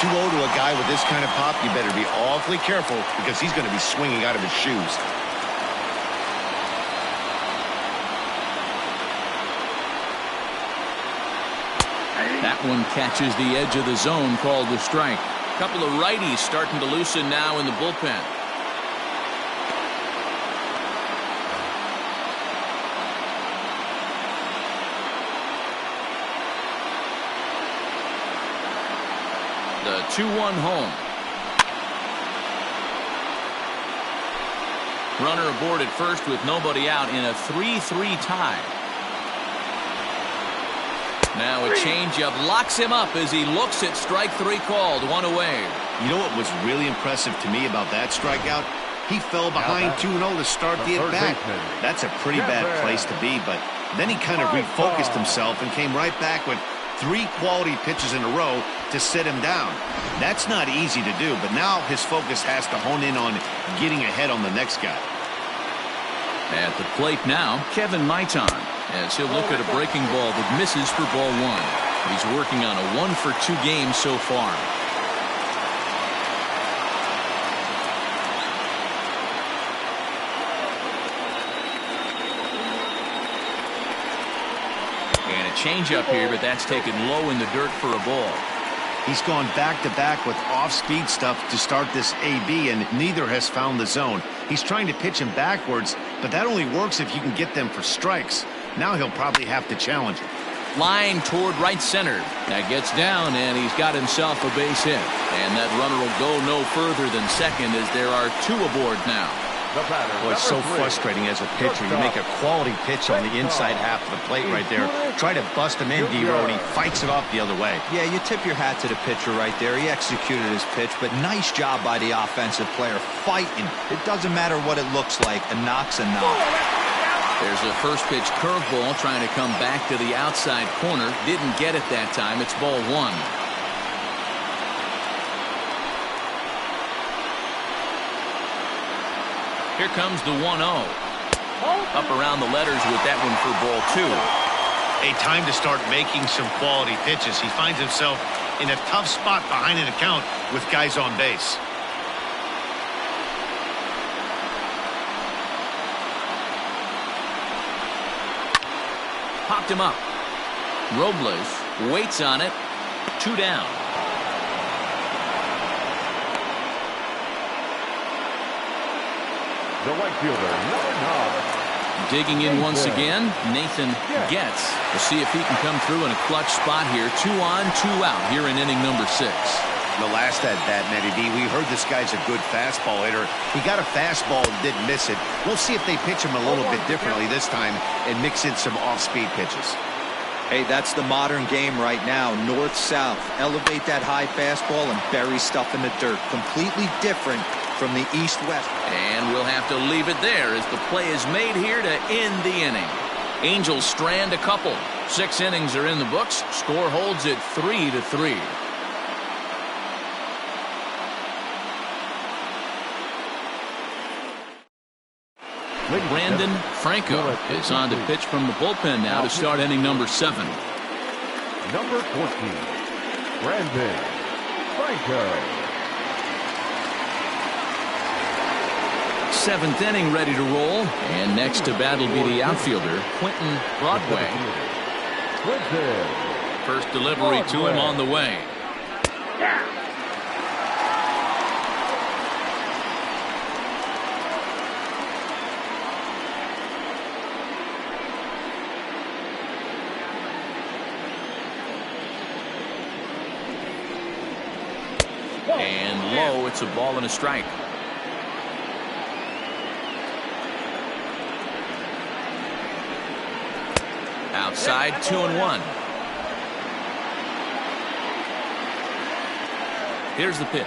2-0 to a guy with this kind of pop, you better be awfully careful because he's going to be swinging out of his shoes. That one catches the edge of the zone, called the strike. A couple of righties starting to loosen now in the bullpen. The 2-1 home. Runner aboard at first with nobody out in a 3-3 tie. Now a changeup locks him up as he looks at strike 3 called. 1 away. You know what was really impressive to me about that strikeout? He fell behind 2-0 to start the at-bat. That's a pretty bad place to be, but then he kind of refocused himself and came right back with 3 quality pitches in a row to sit him down. That's not easy to do, but now his focus has to hone in on getting ahead on the next guy. At the plate now, Kevin Maitan, as he'll look at a breaking ball that misses for ball 1. He's working on a 1-for-2 game so far. And a changeup here, but that's taken low in the dirt for a ball. He's gone back-to-back with off-speed stuff to start this AB, and neither has found the zone. He's trying to pitch him backwards, but that only works if you can get them for strikes. Now he'll probably have to challenge it. Line toward right center. That gets down, and he's got himself a base hit. And that runner will go no further than second as there are 2 aboard now. Boy, it's so frustrating as a pitcher. You make a quality pitch on the inside half of the plate right there. Try to bust him in, D-Row, and he fights it off the other way. Yeah, you tip your hat to the pitcher right there. He executed his pitch, but nice job by the offensive player fighting. It doesn't matter what it looks like. A knock's a knock. There's a first pitch curveball trying to come back to the outside corner. Didn't get it that time. It's ball 1. Here comes the 1-0. Up around the letters with that one for ball 2. A time to start making some quality pitches. He finds himself in a tough spot behind an account with guys on base. Popped him up. Robles waits on it. 2 down. The right fielder, number 9. Digging in once again, Nathan Getz. We'll see if he can come through in a clutch spot here. 2 on, 2 out here in inning number 6. The last at-bat, Matty D, we heard this guy's a good fastball hitter. He got a fastball and didn't miss it. We'll see if they pitch him a little bit differently this time and mix in some off-speed pitches. Hey, that's the modern game right now. North-south. Elevate that high fastball and bury stuff in the dirt. Completely different from the east-west. And we'll have to leave it there as the play is made here to end the inning. Angels strand a couple. 6 innings are in the books. Score holds at 3-3. Brandon Franco is on to pitch from the bullpen now to start inning number 7. Number 14, Brandon Franco. 7th inning ready to roll. And next to bat will be the outfielder, Quentin Broadway. First delivery to him on the way. And low, it's a ball and a strike. Outside, 2-1. Here's the pitch.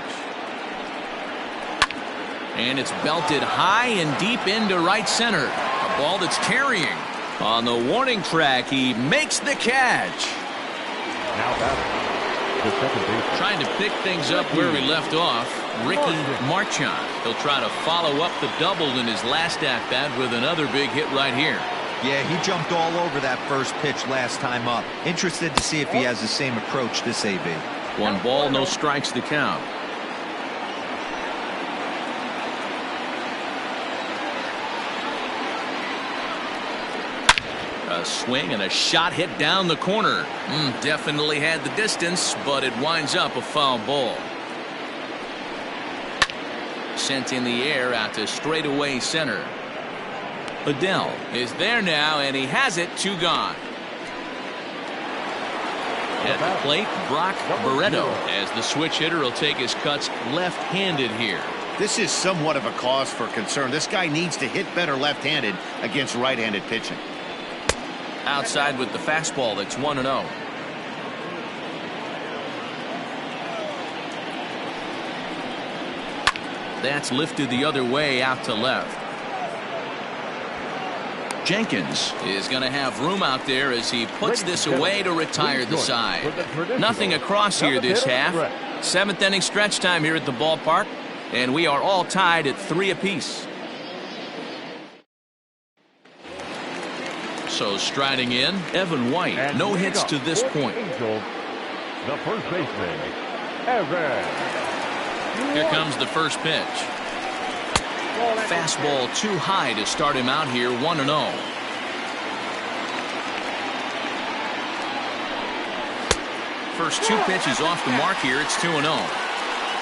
And it's belted high and deep into right center. A ball that's carrying. On the warning track, he makes the catch. Now batting. Trying to pick things up where we left off, Ricky Marchand. He'll try to follow up the double in his last at-bat with another big hit right here. Yeah, he jumped all over that first pitch last time up. Interested to see if he has the same approach this AB. 1 ball, no strikes the count. A swing and a shot hit down the corner. Definitely had the distance, but it winds up a foul ball. Sent in the air out to straightaway center. Adele is there now, and he has it. 2 gone. At the plate, Brock Barreto, as the switch hitter will take his cuts left-handed here. This is somewhat of a cause for concern. This guy needs to hit better left-handed against right-handed pitching. Outside with the fastball, that's 1-0. That's lifted the other way out to left. Jenkins is going to have room out there as he puts this away to retire the side. Nothing across here this half. 7th inning stretch time here at the ballpark, and we are all tied at 3 apiece. So striding in, Evan White. And no hits to this point. The first baseman, Evan. Here comes the first pitch. Fastball too high to start him out here. 1-0. First 2 pitches off the mark here. It's 2-0.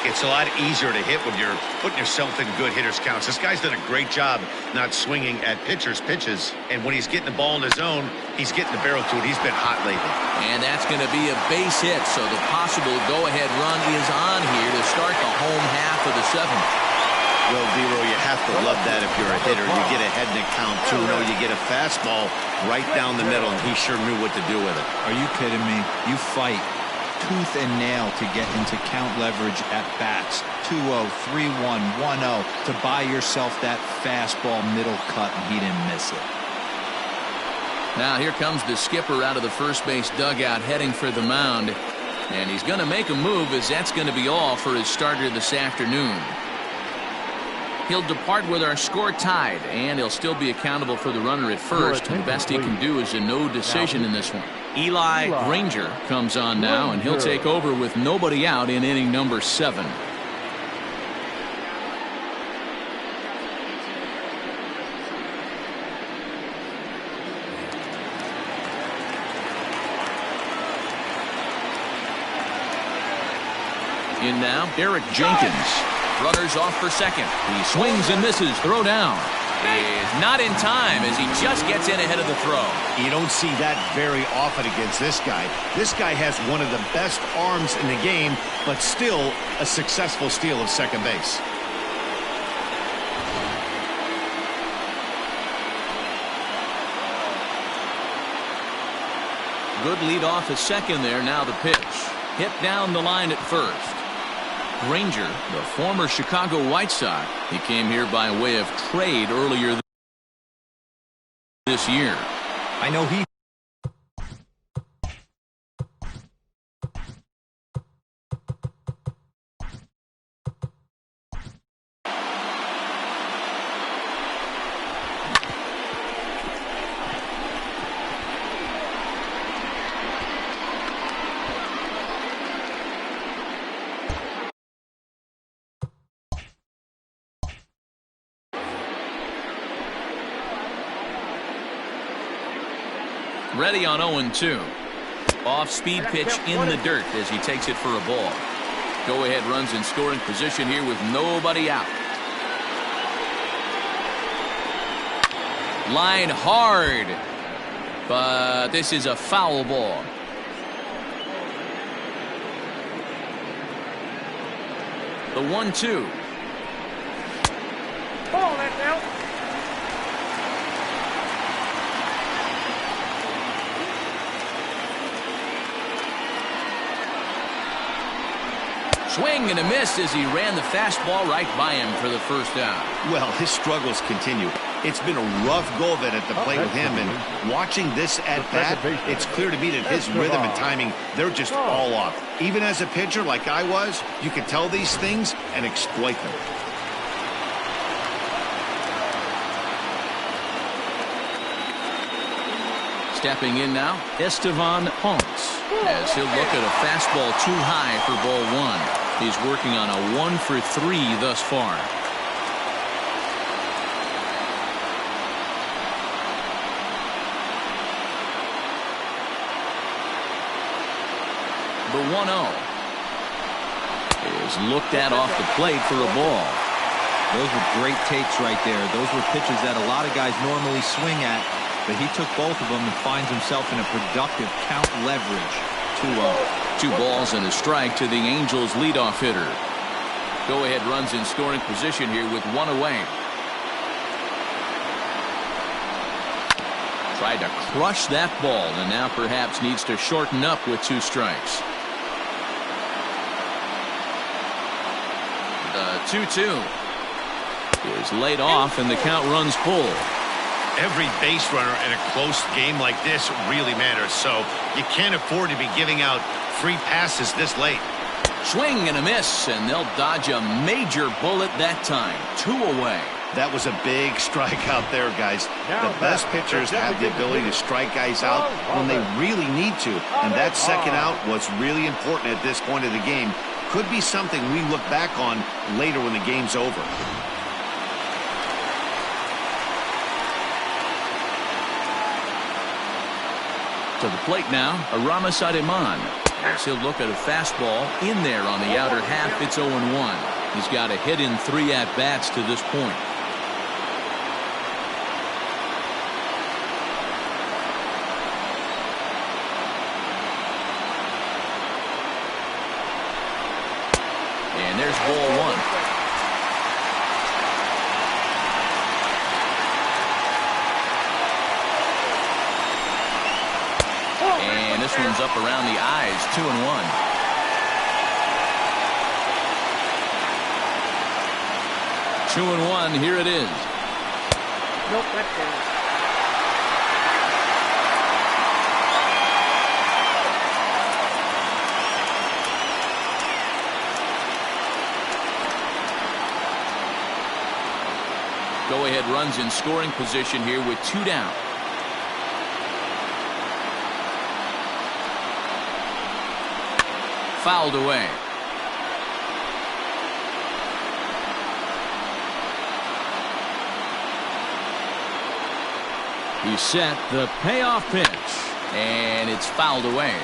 It's a lot easier to hit when you're putting yourself in good hitters' counts. This guy's done a great job not swinging at pitchers' pitches. And when he's getting the ball in his zone, he's getting the barrel to it. He's been hot lately. And that's going to be a base hit. So the possible go-ahead run is on here to start the home half of the 7th. Well, Dero, you have to love that if you're a hitter. You get ahead in the count, 2-0. You get a fastball right down the middle, and he sure knew what to do with it. Are you kidding me? You fight tooth and nail to get into count leverage at bats. 2-0, 3-1, 1-0 to buy yourself that fastball middle cut, and he didn't miss it. Now here comes the skipper out of the first base dugout heading for the mound. And he's going to make a move, as that's going to be all for his starter this afternoon. He'll depart with our score tied, and he'll still be accountable for the runner at first. And the best he can do is a no decision in this one. Eli Granger comes on now, and he'll take over with nobody out in inning number 7. In now, Eric Jenkins. Runners off for second. He swings and misses. Throw down. Is not in time as he just gets in ahead of the throw. You don't see that very often against this guy. This guy has one of the best arms in the game, but still a successful steal of second base. Good lead off at second there. Now the pitch. Hit down the line at first. Granger, the former Chicago White Sox. He came here by way of trade earlier this year. I know he ready on 0-2. Off-speed pitch in the dirt as he takes it for a ball. Go-ahead runs in scoring position here with nobody out. Line hard, but this is a foul ball. The 1-2. Ball, that's out. Swing and a miss as he ran the fastball right by him for the first out. Well, his struggles continue. It's been a rough go of it at the plate with him, and watching this at-bat, it's clear to me that his rhythm and timing, they're just all off. Even as a pitcher like I was, you can tell these things and exploit them. Stepping in now, Estevan Ponce, as he'll look at a fastball too high for ball 1. He's working on a 1 for 3 thus far. The 1-0 is looked at off the plate for a ball. Those were great takes right there. Those were pitches that a lot of guys normally swing at, but he took both of them and finds himself in a productive count leverage. 2-0. 2 balls and a strike to the Angels leadoff hitter. Go-ahead runs in scoring position here with 1 away. Tried to crush that ball and now perhaps needs to shorten up with 2 strikes. The 2-2 is laid off and the count runs full. Every base runner in a close game like this really matters, so you can't afford to be giving out free passes this late. Swing and a miss, and they'll dodge a major bullet that time. 2 away. That was a big strike out there, guys. The best pitchers have the ability to strike guys out when they really need to, and that second out was really important at this point of the game. Could be something we look back on later when the game's over. To the plate now, Aramis Ademan. As he'll look at a fastball in there on the outer half. It's 0-1. He's got a hit in 3 at-bats to this point. And there's ball 1. And this one's up around the eyes. 2-1. Two and one. Here it is. Nope, that's down. Go-ahead runs in scoring position here with 2 down. Fouled away. He set the payoff pitch, and it's fouled away.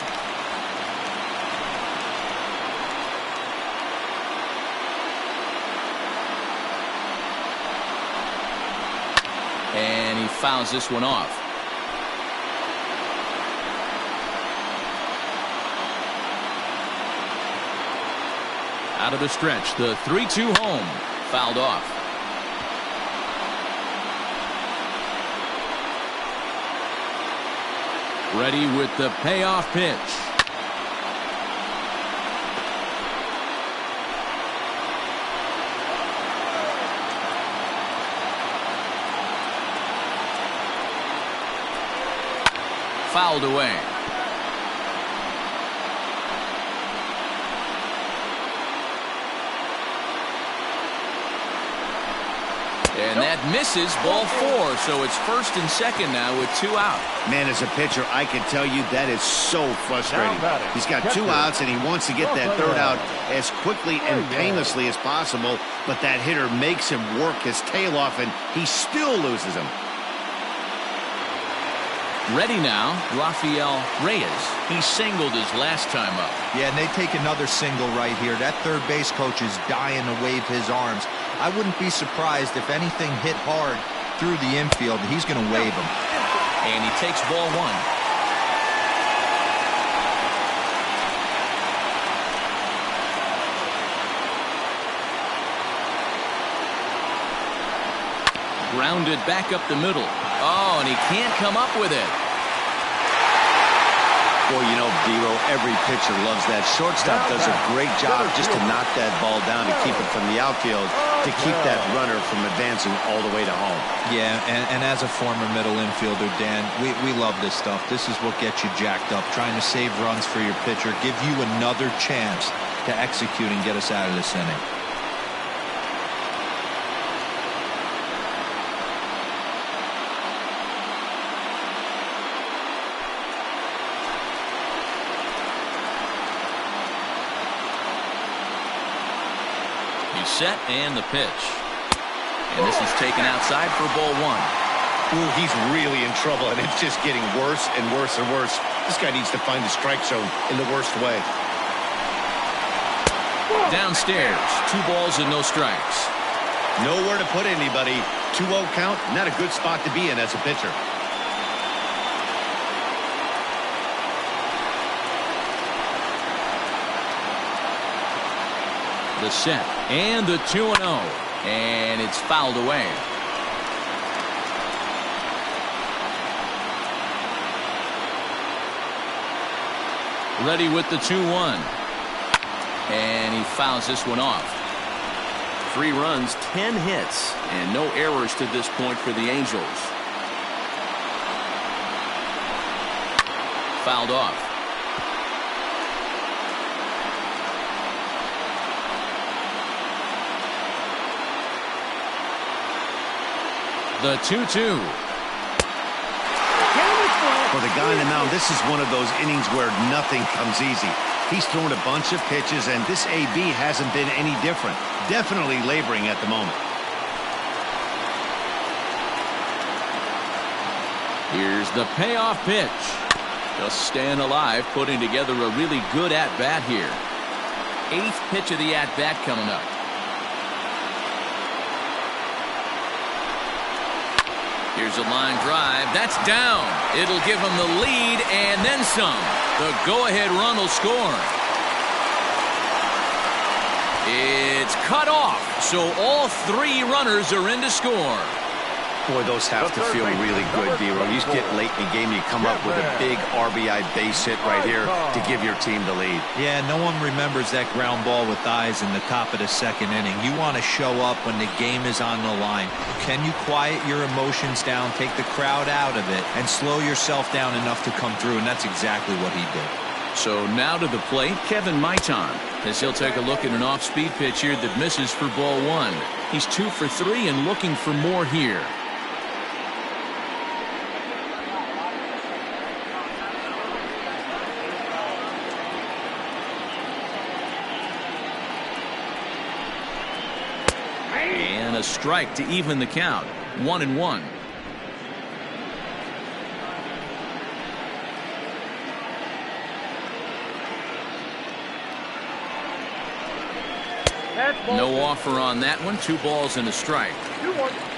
And he fouls this one off. Out of the stretch, the 3-2 home. Fouled off. Ready with the payoff pitch. Fouled away. And that misses. Ball 4, so it's first and second now with 2 out. Man, as a pitcher, I can tell you that is so frustrating. He's got 2 outs, and he wants to get that 3rd out as quickly and painlessly as possible, but that hitter makes him work his tail off, and he still loses him. Ready now, Rafael Reyes. He singled his last time up. Yeah, and they take another single right here. That third base coach is dying to wave his arms. I wouldn't be surprised if anything hit hard through the infield. He's going to wave them. And he takes ball 1. Grounded back up the middle. Oh, and he can't come up with it. Boy, you know, Dero, every pitcher loves that. Shortstop does a great job just to knock that ball down, to keep it from the outfield, to keep that runner from advancing all the way to home. Yeah, and as a former middle infielder, Dan, we love this stuff. This is what gets you jacked up, trying to save runs for your pitcher, give you another chance to execute and get us out of this inning. Set and the pitch. And this is taken outside for ball 1. Ooh, he's really in trouble, and it's just getting worse and worse and worse. This guy needs to find the strike zone in the worst way. Downstairs, 2 balls and no strikes. Nowhere to put anybody. 2-0 count, not a good spot to be in as a pitcher. The set and the 2-0, and it's fouled away. Ready with the 2-1, and he fouls this one off. 3 runs, 10 hits, and no errors to this point for the Angels. Fouled off. The 2-2. For the guy on the mound, this is one of those innings where nothing comes easy. He's thrown a bunch of pitches, and this AB hasn't been any different. Definitely laboring at the moment. Here's the payoff pitch. Just staying alive, putting together a really good at-bat here. 8th pitch of the at-bat coming up. Here's a line drive. That's down. It'll give him the lead and then some. The go-ahead run will score. It's cut off, so all 3 runners are in to score. Boy, those have to feel really good, D-Row. You get late in the game, you come up with a big RBI base hit right here to give your team the lead. Yeah, no one remembers that ground ball with eyes in the top of the 2nd inning. You want to show up when the game is on the line. Can you quiet your emotions down, take the crowd out of it, and slow yourself down enough to come through? And that's exactly what he did. So now to the plate, Kevin Maitan, as he'll take a look at an off-speed pitch here that misses for ball 1. He's 2 for 3 and looking for more here. And a strike to even the count. 1-1. No offer on that one. 2 balls and a strike.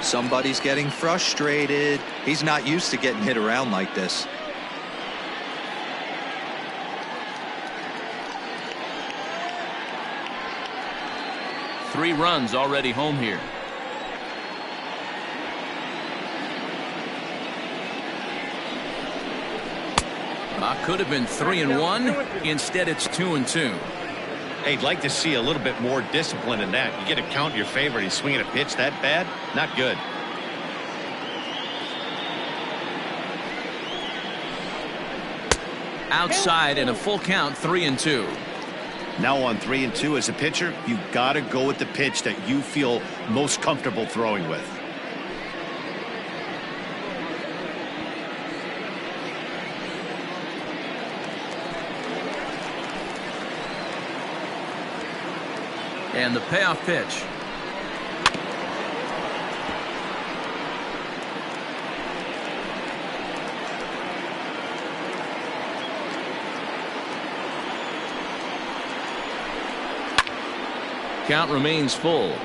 Somebody's getting frustrated. He's not used to getting hit around like this. Three runs already home here. Could have been 3-1. Instead, it's 2-2. Hey, I'd like to see a little bit more discipline in that. You get a count in your favor. He's swinging a pitch that bad. Not good. Outside and a full count, 3-2. Now on 3-2 as a pitcher, you got to go with the pitch that you feel most comfortable throwing with. And the payoff pitch. Count remains full.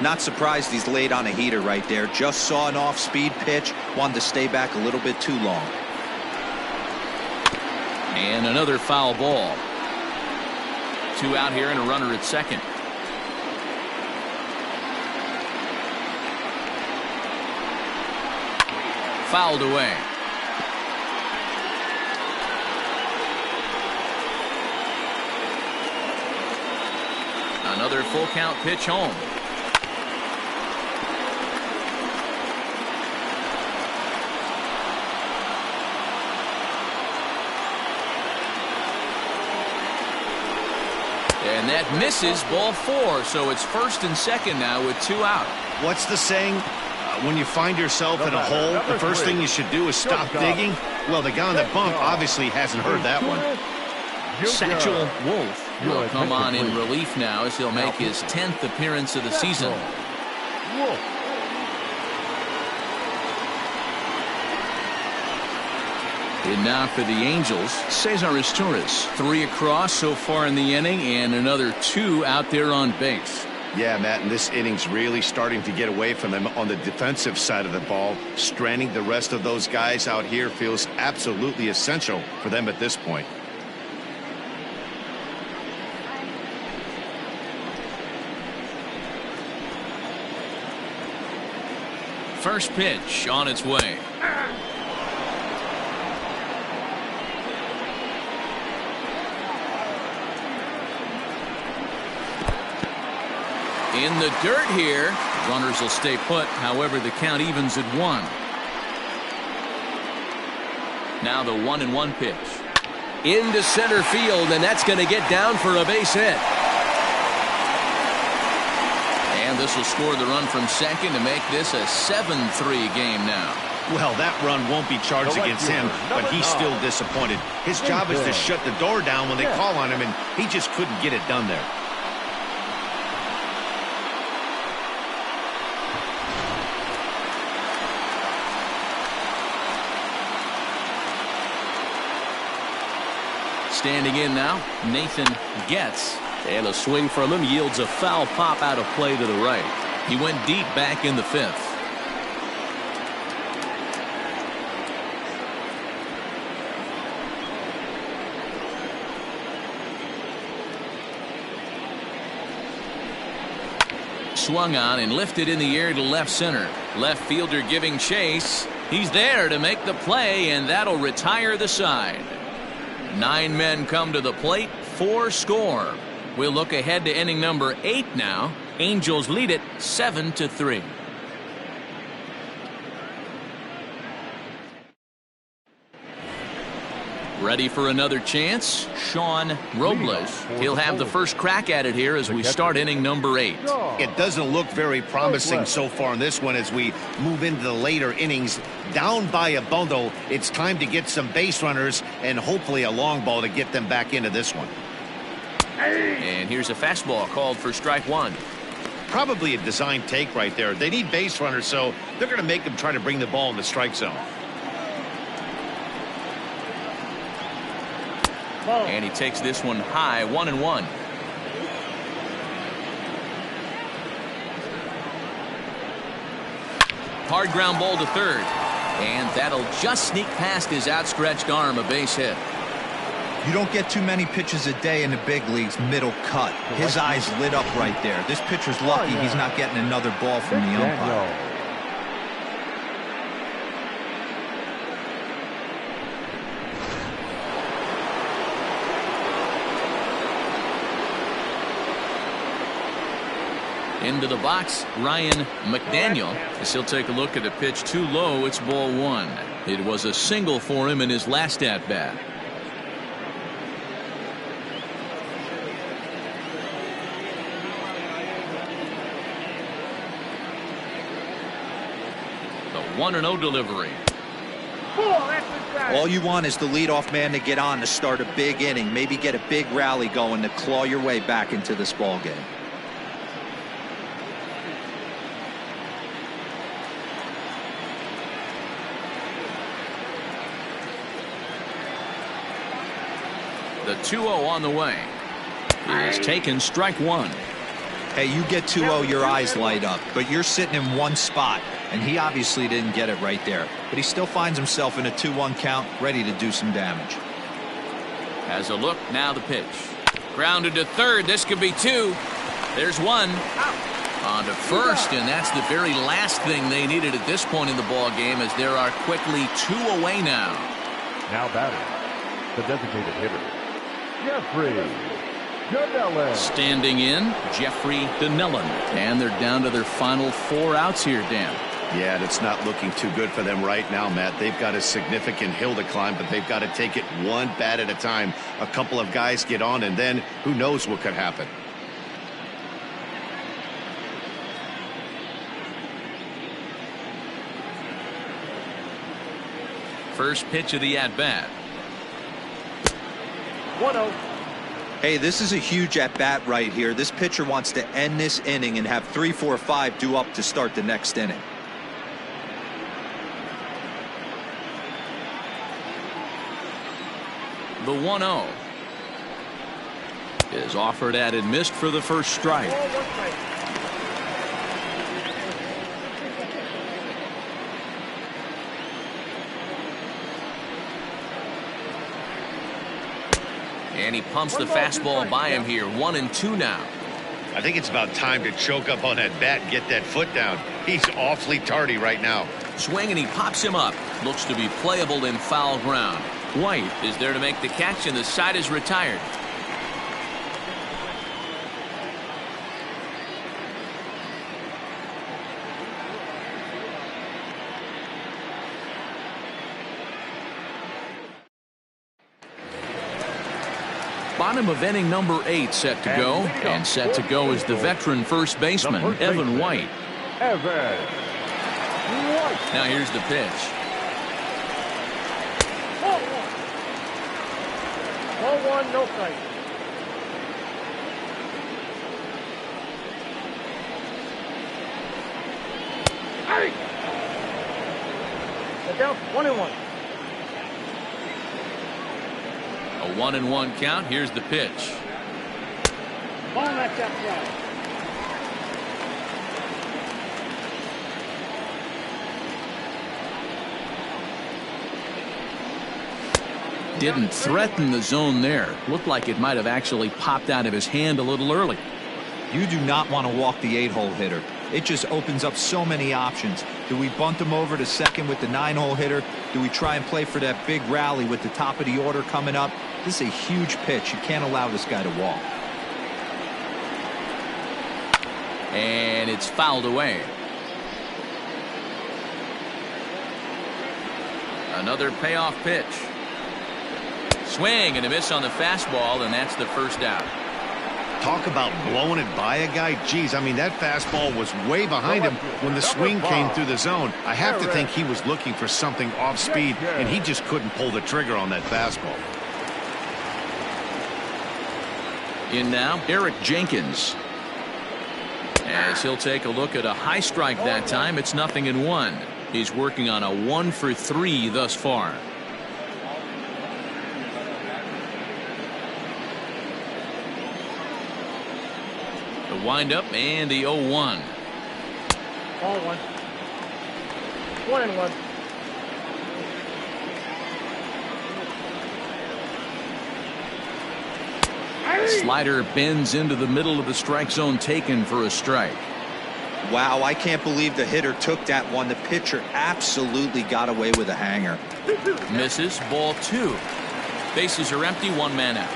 Not surprised he's laid on a heater right there. Just saw an off-speed pitch. Wanted to stay back a little bit too long. And another foul ball. 2 out here and a runner at second. Fouled away. Another full count pitch home. And that misses, ball 4. So it's first and second now with 2 out. What's the saying? When you find yourself in a hole, the first thing you should do is stop digging. Well, the guy on the bump obviously hasn't heard that one. Satchel Wolf will come on in relief now as he'll make his 10th appearance of the season. And now for the Angels, Cesar Torres. 3 across so far in the inning and another 2 out there on base. Yeah, Matt, and this inning's really starting to get away from them on the defensive side of the ball. Stranding the rest of those guys out here feels absolutely essential for them at this point. First pitch on its way. In the dirt here. Runners will stay put. However, the count evens at 1. Now the 1-1 pitch. Into center field, and that's going to get down for a base hit. And this will score the run from second to make this a 7-3 game now. Well, that run won't be charged against him, but he's still disappointed. His job is to shut the door down when they call on him, and he just couldn't get it done there. Standing in now, Nathan Getz. And a swing from him yields a foul pop out of play to the right. He went deep back in the 5th. Swung on and lifted in the air to left center. Left fielder giving chase. He's there to make the play, and that'll retire the side. 9 men come to the plate, 4 score. We'll look ahead to inning number 8 now. Angels lead it 7-3. Ready for another chance? Sean Robles. He'll have the first crack at it here as we start inning number 8. It doesn't look very promising so far in this one as we move into the later innings. Down by a bundle, it's time to get some base runners and hopefully a long ball to get them back into this one. And here's a fastball called for strike 1. Probably a design take right there. They need base runners, so they're going to make them try to bring the ball in the strike zone. And he takes this one high, 1-1. Hard ground ball to third. And that'll just sneak past his outstretched arm, a base hit. You don't get too many pitches a day in the big leagues middle cut. His eyes lit up right there. This pitcher's lucky he's not getting another ball from the umpire. Into the box, Ryan McDaniel. As he'll take a look at a pitch too low, it's ball 1. It was a single for him in his last at-bat. The 1-0 delivery. All you want is the leadoff man to get on to start a big inning, maybe get a big rally going to claw your way back into this ball game. The 2-0 on the way is taken, strike 1. Hey, you get 2-0, your eyes light up, but you're sitting in one spot, and he obviously didn't get it right there. But he still finds himself in a 2-1 count, ready to do some damage. Has a look, now the pitch. Grounded to third, this could be 2. There's 1. On to first, and that's the very last thing they needed at this point in the ball game, as there are quickly 2 away now. Now batting, the designated hitter, Jeffrey Donnellan. Standing in, Jeffrey Donnellan. And they're down to their final 4 outs here, Dan. Yeah, it's not looking too good for them right now, Matt. They've got a significant hill to climb, but they've got to take it one bat at a time. A couple of guys get on, and then who knows what could happen. First pitch of the at-bat. 1-0. Hey, this is a huge at-bat right here. This pitcher wants to end this inning and have 3, 4, 5 due up to start the next inning. The 1-0 is offered at and missed for the first strike. And he pumps the fastball by him here. 1-2 now. I think it's about time to choke up on that bat and get that foot down. He's awfully tardy right now. Swing, and he pops him up. Looks to be playable in foul ground. White is there to make the catch, and the side is retired. Bottom of inning number 8 set to go, and set to go is the veteran first baseman, Evan White. Now here's the pitch. 0-1, no strike. They're down 1-1. A 1-1 count. Here's the pitch. Ball knocked outside. Didn't threaten the zone there. Looked like it might have actually popped out of his hand a little early. You do not want to walk the 8-hole hitter. It just opens up so many options. Do we bunt him over to second with the 9-hole hitter? Do we try and play for that big rally with the top of the order coming up? This is a huge pitch. You can't allow this guy to walk. And it's fouled away. Another payoff pitch. Swing and a miss on the fastball, and that's the first out. Talk about blowing it by a guy. Geez, I mean, that fastball was way behind him when the swing came through the zone. I have to think he was looking for something off speed, and he just couldn't pull the trigger on that fastball. In now, Eric Jenkins. As he'll take a look at a high strike that time, it's 0-1. He's working on a 1-for-3 thus far. The windup and the 0-1. Ball 1. 1-1. Slider bends into the middle of the strike zone, taken for a strike. Wow, I can't believe the hitter took that one. The pitcher absolutely got away with a hanger. Misses. Ball 2. Bases are empty. 1 man out.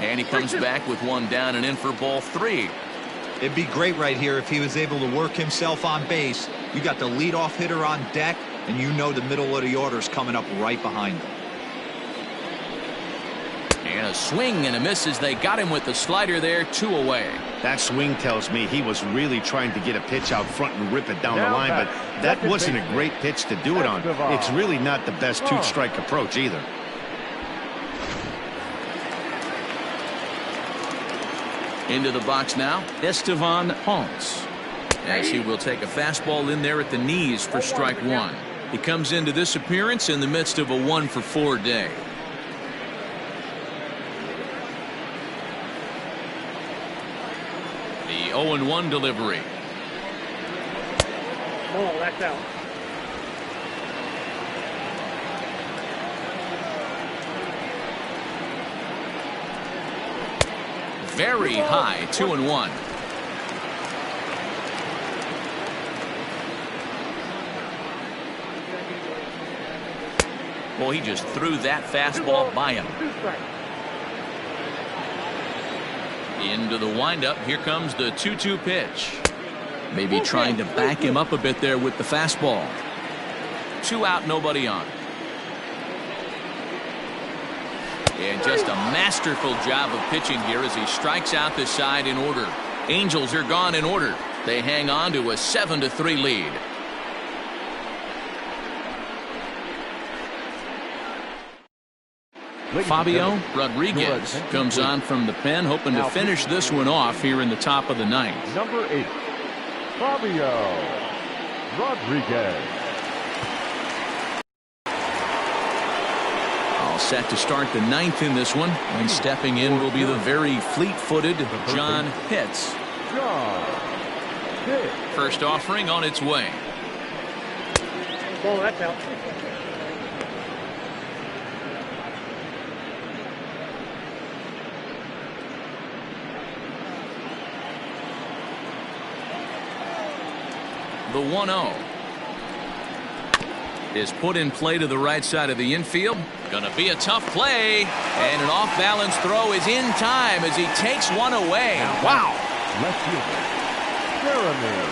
And he comes back with 1 down and in for ball 3. It'd be great right here if he was able to work himself on base. You got the leadoff hitter on deck, and you know the middle of the order is coming up right behind him. And a swing and a miss as they got him with the slider there. 2 away. That swing tells me he was really trying to get a pitch out front and rip it down the line, but that wasn't a great pitch to do it on. It's really not the best 2-strike approach either. Into the box now, Estevan Ponce. As he will take a fastball in there at the knees for strike 1. He comes into this appearance in the midst of a 1-for-4 day. The 0-1 delivery. Ball, that's out. Very high. 2-1. Well, he just threw that fastball by him. Into the windup. Here comes the 2-2 pitch. Maybe trying to back him up a bit there with the fastball. 2 out, nobody on. And just a masterful job of pitching here as he strikes out the side in order. Angels are gone in order. They hang on to a 7-3 lead. Fabio Rodriguez comes on from the pen, hoping to finish this one off here in the top of the 9th. Number 8, Fabio Rodriguez. set to start the 9th in this one, and stepping in will be the very fleet-footed John Hitz. First offering on its way. Ball, that's out. The 1-0 is put in play to the right side of the infield. Gonna be a tough play, and an off-balance throw is in time as he takes one away. Wow. Left fielder, Jeremy.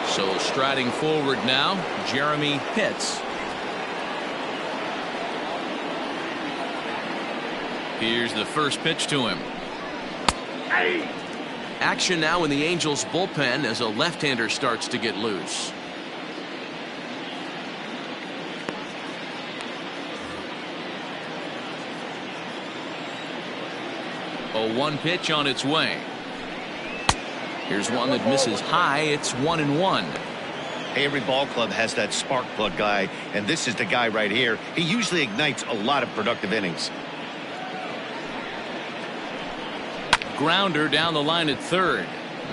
So striding forward now, Jeremy Hitz. Here's the first pitch to him. Action now in the Angels bullpen as a left-hander starts to get loose. A 1 pitch on its way. Here's one that misses high. It's 1-1. Every ball club has that spark plug guy, and this is the guy right here. He usually ignites a lot of productive innings. Grounder down the line at third,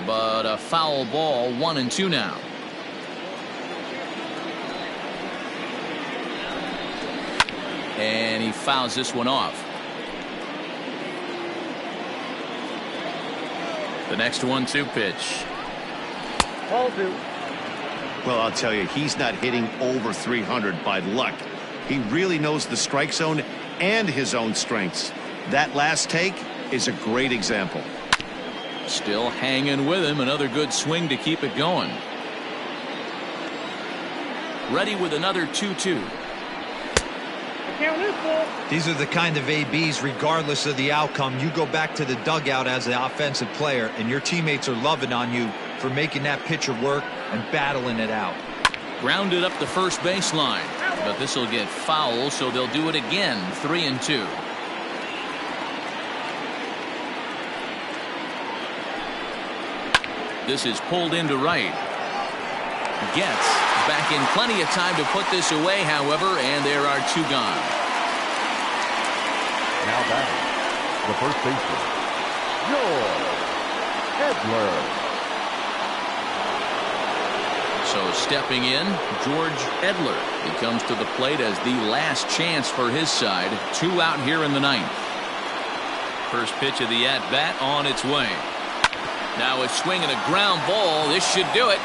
but a foul ball. 1-2 now. And he fouls this one off. The next 1-2 pitch. Ball 2. Well, I'll tell you, he's not hitting over 300 by luck. He really knows the strike zone and his own strengths. That last take is a great example. Still hanging with him. Another good swing to keep it going. Ready with another 2-2. These are the kind of ABs, regardless of the outcome, you go back to the dugout as an offensive player, and your teammates are loving on you for making that pitcher work and battling it out. Grounded up the first baseline, but this will get foul, so they'll do it again. 3-2. This is pulled into right. Gets back in plenty of time to put this away, however, and there are 2 gone. Now batting, the first baseman, George Edler. So stepping in, George Edler. He comes to the plate as the last chance for his side. 2 out here in the 9th. First pitch of the at-bat on its way. Now a swing and a ground ball. This should do it.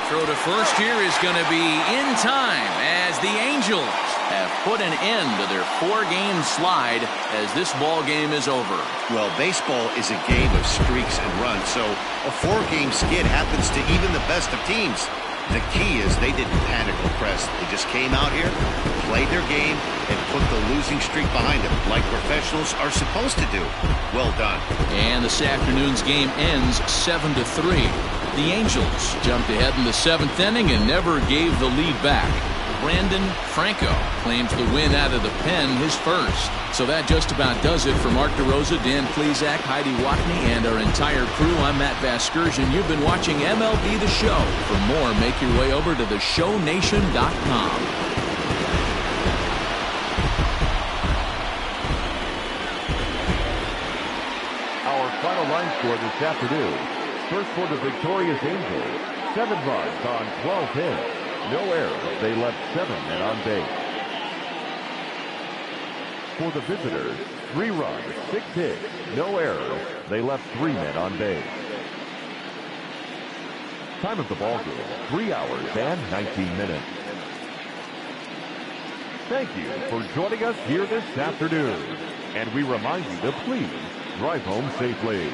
Throw to first here is going to be in time as the Angels have put an end to their 4-game slide as this ball game is over. Well, baseball is a game of streaks and runs, so a 4-game skid happens to even the best of teams. The key is they didn't panic or press. They just came out here, played their game, and put the losing streak behind them, like professionals are supposed to do. Well done. And this afternoon's game ends 7-3. The Angels jumped ahead in the 7th inning and never gave the lead back. Brandon Franco claims the win out of the pen, his first. So that just about does it for Mark DeRosa, Dan Plesac, Heidi Watney, and our entire crew. I'm Matt Vasgersian. You've been watching MLB The Show. For more, make your way over to theshownation.com. Our final line score this afternoon. First for the victorious Angels, 7 runs on 12 hits. No errors. They left 7 men on base. For the visitors, 3 runs, 6 hits. No errors. They left 3 men on base. Time of the ball game, 3 hours and 19 minutes. Thank you for joining us here this afternoon. And we remind you to please drive home safely.